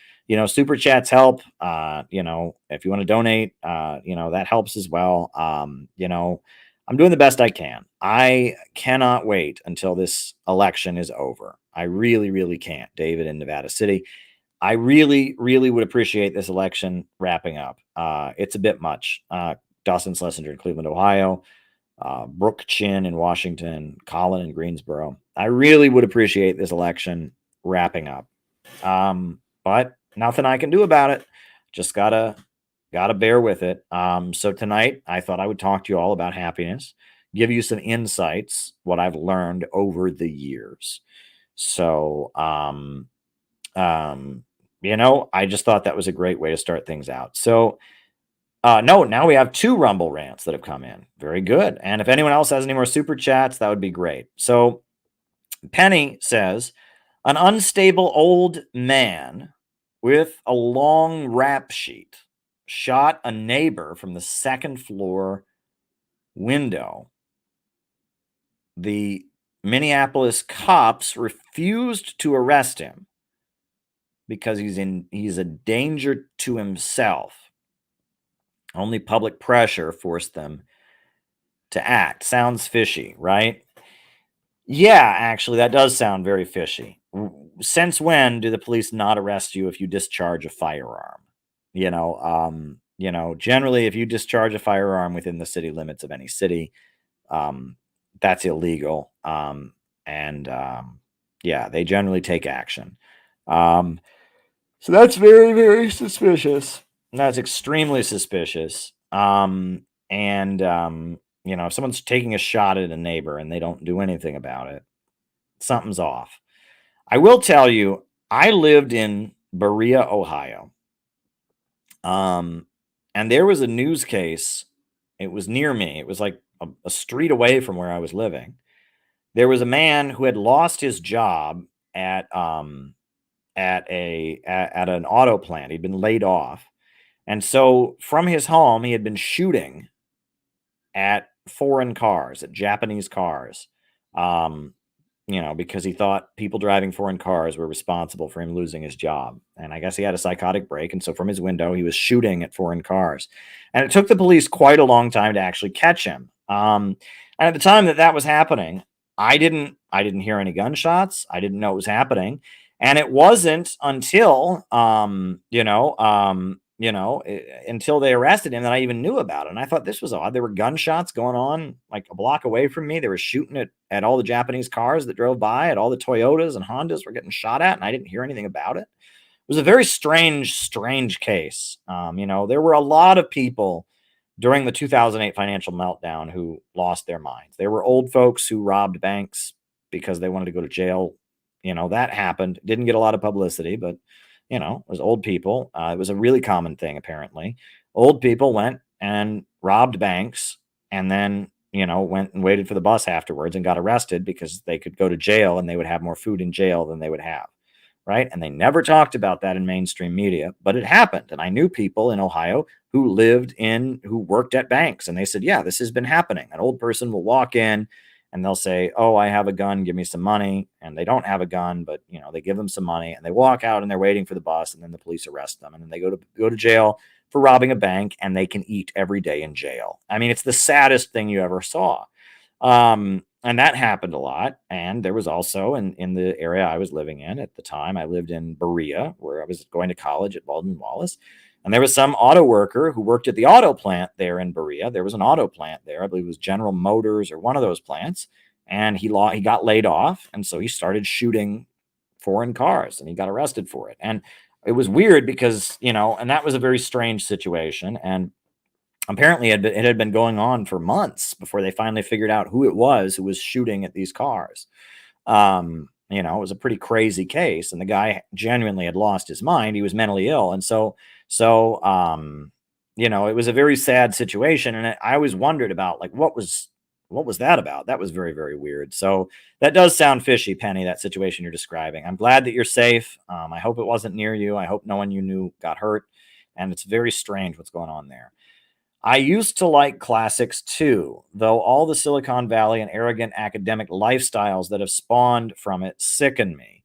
Super chats help. If you want to donate, that helps as well. I'm doing the best I can. I cannot wait until this election is over. I really, really can't. David in Nevada City. I really, really would appreciate this election wrapping up. It's a bit much. Dawson Schlesinger in Cleveland, Ohio, Brooke Chin in Washington, Colin in Greensboro. I really would appreciate this election wrapping up. But nothing I can do about it. Just gotta bear with it. So tonight I thought I would talk to you all about happiness, give you some insights, what I've learned over the years. So, I just thought that was a great way to start things out. So, now we have 2 Rumble rants that have come in. Very good. And if anyone else has any more super chats, that would be great. So Penny says, an unstable old man with a long rap sheet shot a neighbor from the 2nd floor window. The Minneapolis cops refused to arrest him because he's a danger to himself. Only public pressure forced them to act. Sounds fishy, right? Yeah, actually, that does sound very fishy. Since when do the police not arrest you if you discharge a firearm? Generally, if you discharge a firearm within the city limits of any city, that's illegal. They generally take action. So that's very, very suspicious. That's extremely suspicious. If someone's taking a shot at a neighbor and they don't do anything about it, something's off. I will tell you, I lived in Berea, Ohio. And there was a news case. It was near me. It was like a street away from where I was living. There was a man who had lost his job at an auto plant. He'd been laid off. And so from his home, he had been shooting at foreign cars, at Japanese cars, because he thought people driving foreign cars were responsible for him losing his job. And I guess he had a psychotic break. And so from his window, he was shooting at foreign cars. And it took the police quite a long time to actually catch him. And at the time that was happening, I didn't hear any gunshots. I didn't know it was happening. And it wasn't until, until they arrested him that I even knew about it. And I thought this was odd. There were gunshots going on like a block away from me. They were shooting at all the Japanese cars that drove by, at all the Toyotas and Hondas were getting shot at, and I didn't hear anything about it. It was a very strange case. There were a lot of people during the 2008 financial meltdown who lost their minds. There were old folks who robbed banks because they wanted to go to jail. That happened. Didn't get a lot of publicity, but it was old people. It was a really common thing, apparently. Old people went and robbed banks and then, went and waited for the bus afterwards and got arrested because they could go to jail and they would have more food in jail than they would have. Right. And they never talked about that in mainstream media, but it happened. And I knew people in Ohio who worked at banks, and they said, yeah, this has been happening. An old person will walk in and they'll say, oh, I have a gun, give me some money. And they don't have a gun, but they give them some money and they walk out and they're waiting for the bus, and then the police arrest them. And then they go to jail for robbing a bank, and they can eat every day in jail. I mean, it's the saddest thing you ever saw. And that happened a lot. And there was also in the area I was living in at the time, I lived in Berea, where I was going to college at Baldwin Wallace. And there was some auto worker who worked at the auto plant there in Berea. There was an auto plant there. I believe it was General Motors or one of those plants. And he got laid off. And so he started shooting foreign cars and he got arrested for it. And it was weird because, and that was a very strange situation. And apparently it had been going on for months before they finally figured out who it was who was shooting at these cars. It was a pretty crazy case, and the guy genuinely had lost his mind. He was mentally ill. And so, it was a very sad situation. And I always wondered about, like, what was that about? That was very, very weird. So that does sound fishy, Penny, that situation you're describing. I'm glad that you're safe. I hope it wasn't near you. I hope no one you knew got hurt. And it's very strange what's going on there. I used to like classics too, though all the Silicon Valley and arrogant academic lifestyles that have spawned from it sicken me.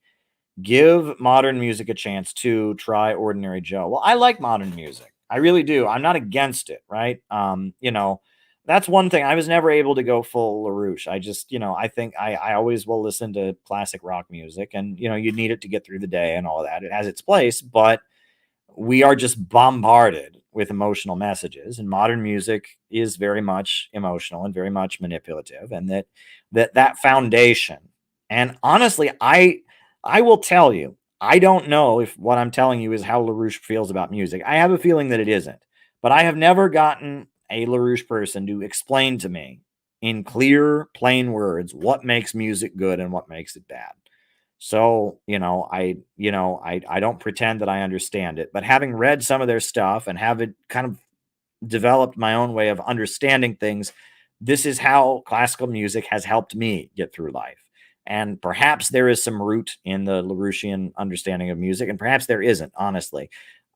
Give modern music a chance to try Ordinary Joe. Well, I like modern music. I really do. I'm not against it, right? That's one thing. I was never able to go full LaRouche. I just, I think I always will listen to classic rock music, and, you need it to get through the day and all of that. It has its place, but we are just bombarded with emotional messages, and modern music is very much emotional and very much manipulative, and that foundation. And honestly, I will tell you, I don't know if what I'm telling you is how LaRouche feels about music. I have a feeling that it isn't, but I have never gotten a LaRouche person to explain to me in clear, plain words what makes music good and what makes it bad. So, I don't pretend that I understand it, but having read some of their stuff and have it kind of developed my own way of understanding things, this is how classical music has helped me get through life. And perhaps there is some root in the LaRouchian understanding of music, and perhaps there isn't, honestly.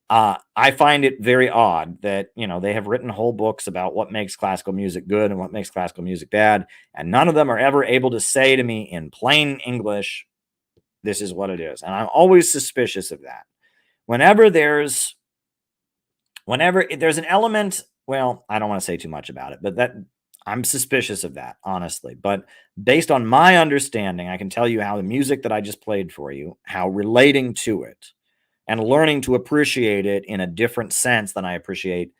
I find it very odd that, they have written whole books about what makes classical music good and what makes classical music bad, and none of them are ever able to say to me in plain English, this is what it is. And I'm always suspicious of that. Whenever there's an element, well, I don't want to say too much about it, but that I'm suspicious of that, honestly. But based on my understanding, I can tell you how the music that I just played for you, how relating to it and learning to appreciate it in a different sense than I appreciate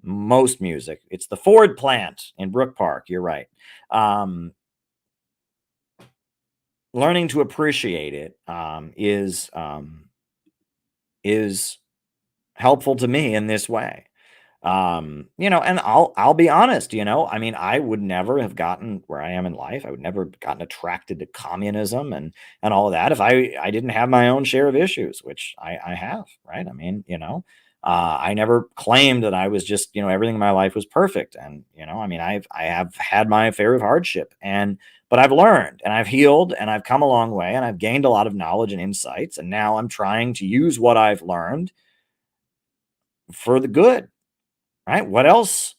most music. It's the Ford plant in Brook Park. You're right. Learning to appreciate it is helpful to me in this way. And I'll be honest, I would never have gotten where I am in life. I would never have gotten attracted to communism and all of that if I didn't have my own share of issues, which I have, right? I never claimed that I was just, everything in my life was perfect. And, I have had my fair of hardship, but I've learned and I've healed and I've come a long way and I've gained a lot of knowledge and insights. And now I'm trying to use what I've learned for the good, right? What else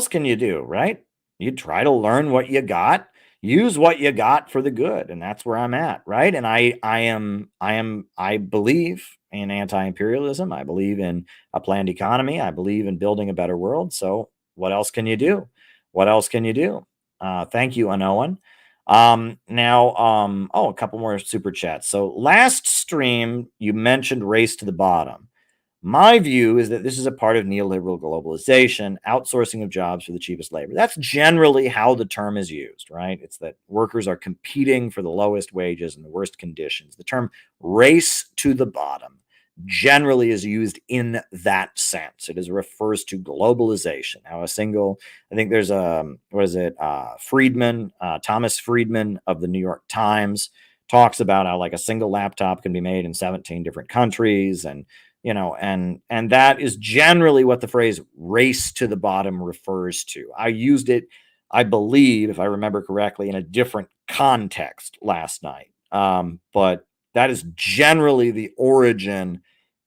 can you do, right? You try to learn what you got, use what you got for the good. And that's where I'm at. Right. And I believe in anti-imperialism. I believe in a planned economy. I believe in building a better world. So what else can you do? What else can you do? Thank you, Anoan. A couple more super chats. So last stream, you mentioned race to the bottom. My view is that this is a part of neoliberal globalization, outsourcing of jobs for the cheapest labor. That's generally how the term is used, right? It's that workers are competing for the lowest wages and the worst conditions. The term race to the bottom generally is used in that sense. It refers to globalization. Now, I think there's Friedman, Thomas Friedman of the New York Times talks about how like a single laptop can be made in 17 different countries. And, and that is generally what the phrase race to the bottom refers to. I used it, I believe, if I remember correctly, in a different context last night. But that is generally the origin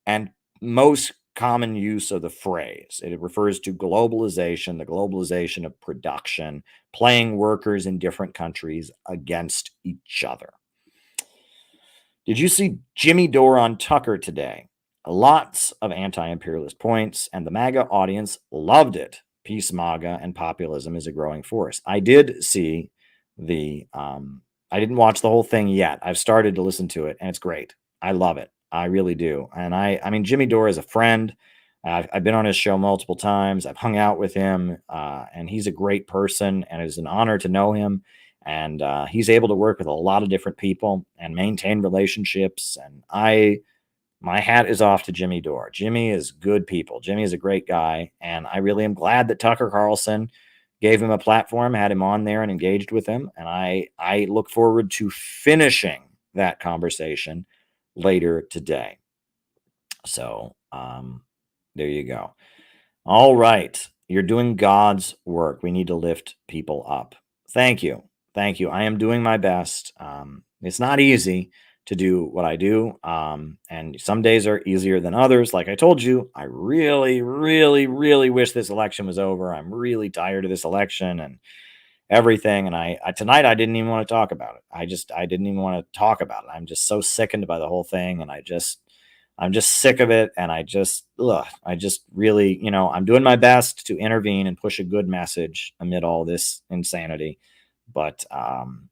and most common use of the phrase. It refers to globalization, the globalization of production, playing workers in different countries against each other. Did you see Jimmy Dore on Tucker today? Lots of anti-imperialist points, and the MAGA audience loved it. Peace MAGA and populism is a growing force. I did see I didn't watch the whole thing yet. I've started to listen to it, and it's great. I love it. I really do. And I mean, Jimmy Dore is a friend. I've been on his show multiple times. I've hung out with him, and he's a great person, and it's an honor to know him. And he's able to work with a lot of different people and maintain relationships. And my hat is off to Jimmy Dore. Jimmy is good people. Jimmy is a great guy. And I really am glad that Tucker Carlson gave him a platform, had him on there and engaged with him. And I look forward to finishing that conversation later today. So there you go. All right. You're doing God's work. We need to lift people up. Thank you. Thank you. I am doing my best. It's not easy to do what I do. And some days are easier than others. Like I told you, I really, really, really wish this election was over. I'm really tired of this election and everything. And I tonight, I didn't even want to talk about it. I didn't even want to talk about it. I'm just so sickened by the whole thing. And I'm just sick of it. And I just really, I'm doing my best to intervene and push a good message amid all this insanity. But, I'm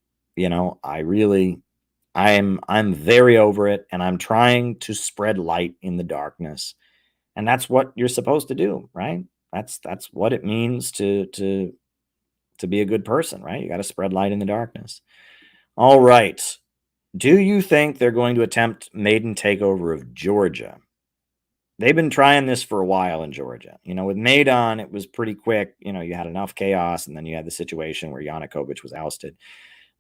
very over it, and I'm trying to spread light in the darkness. And that's what you're supposed to do, right? That's what it means to be a good person, right? You got to spread light in the darkness. All right. Do you think they're going to attempt maiden takeover of Georgia? They've been trying this for a while in Georgia. With Maidan, it was pretty quick. You had enough chaos, and then you had the situation where Yanukovych was ousted.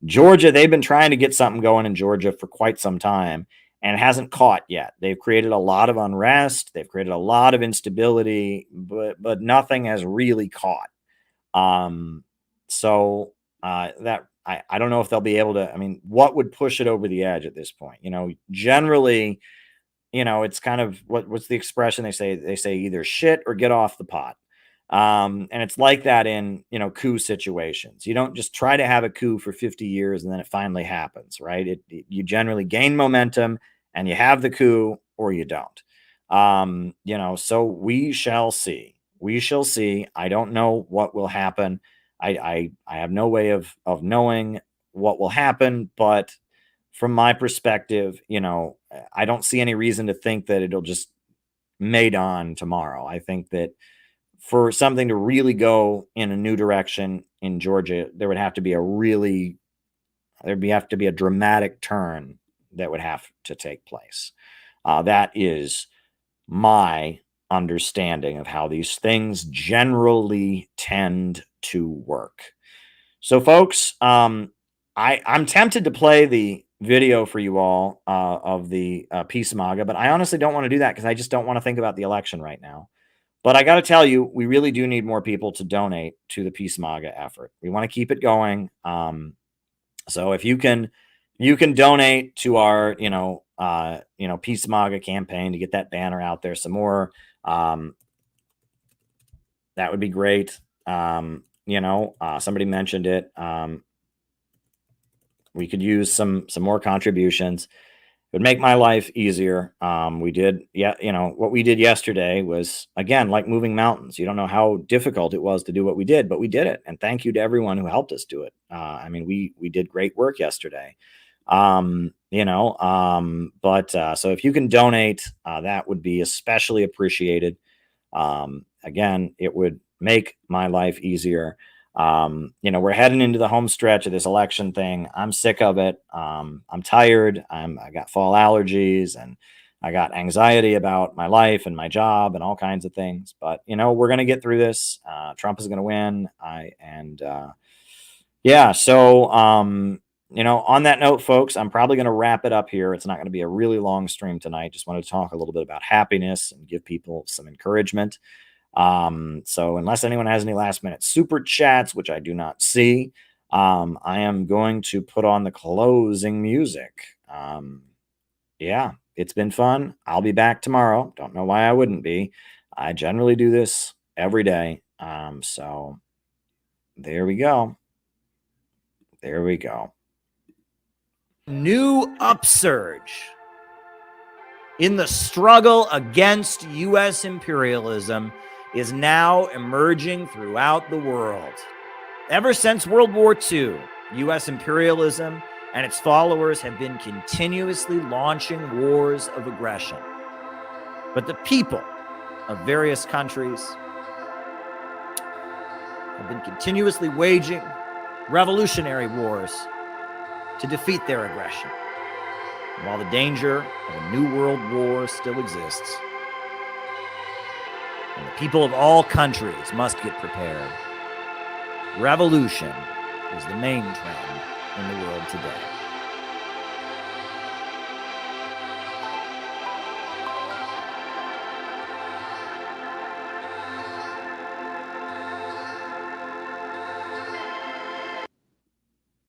Georgia, they've been trying to get something going in Georgia for quite some time, and it hasn't caught yet. They've created a lot of unrest. They've created a lot of instability, but nothing has really caught. So that I don't know if they'll be able to. I mean, what would push it over the edge at this point? Generally, it's kind of what's the expression they say? They say either shit or get off the pot. And it's like that in, coup situations. You don't just try to have a coup for 50 years and then it finally happens, right? You generally gain momentum and you have the coup or you don't. So we shall see. We shall see. I don't know what will happen. I have no way of knowing what will happen, but from my perspective, I don't see any reason to think that it'll just made on tomorrow. I think that for something to really go in a new direction in Georgia, there would have to be a dramatic turn that would have to take place. That is my understanding of how these things generally tend to work. So, folks, I'm tempted to play the video for you all of the Peace MAGA, but I honestly don't want to do that because I just don't want to think about the election right now. But I got to tell you, we really do need more people to donate to the Peace MAGA effort. We want to keep it going. So if you can donate to our, Peace MAGA campaign to get that banner out there some more. That would be great. Somebody mentioned it. We could use some more contributions. It would make my life easier. What we did yesterday was, again, like moving mountains. You don't know how difficult it was to do what we did, but we did it. And thank you to everyone who helped us do it. We did great work yesterday. So if you can donate, that would be especially appreciated. Again, it would make my life easier. We're heading into the home stretch of this election thing. I'm sick of it. I'm tired. I got fall allergies and I got anxiety about my life and my job and all kinds of things, but we're going to get through this. Trump is going to win. So, on that note, folks, I'm probably going to wrap it up here. It's not going to be a really long stream tonight. Just wanted to talk a little bit about happiness and give people some encouragement. So unless anyone has any last minute super chats, which I do not see, I am going to put on the closing music. It's been fun. I'll be back tomorrow. Don't know why I wouldn't be. I generally do this every day. So there we go. New upsurge in the struggle against U.S. imperialism is now emerging throughout the world. Ever since World War II, U.S. imperialism and its followers have been continuously launching wars of aggression. But the people of various countries have been continuously waging revolutionary wars to defeat their aggression. And while the danger of a new world war still exists, and the people of all countries must get prepared, revolution is the main trend in the world today.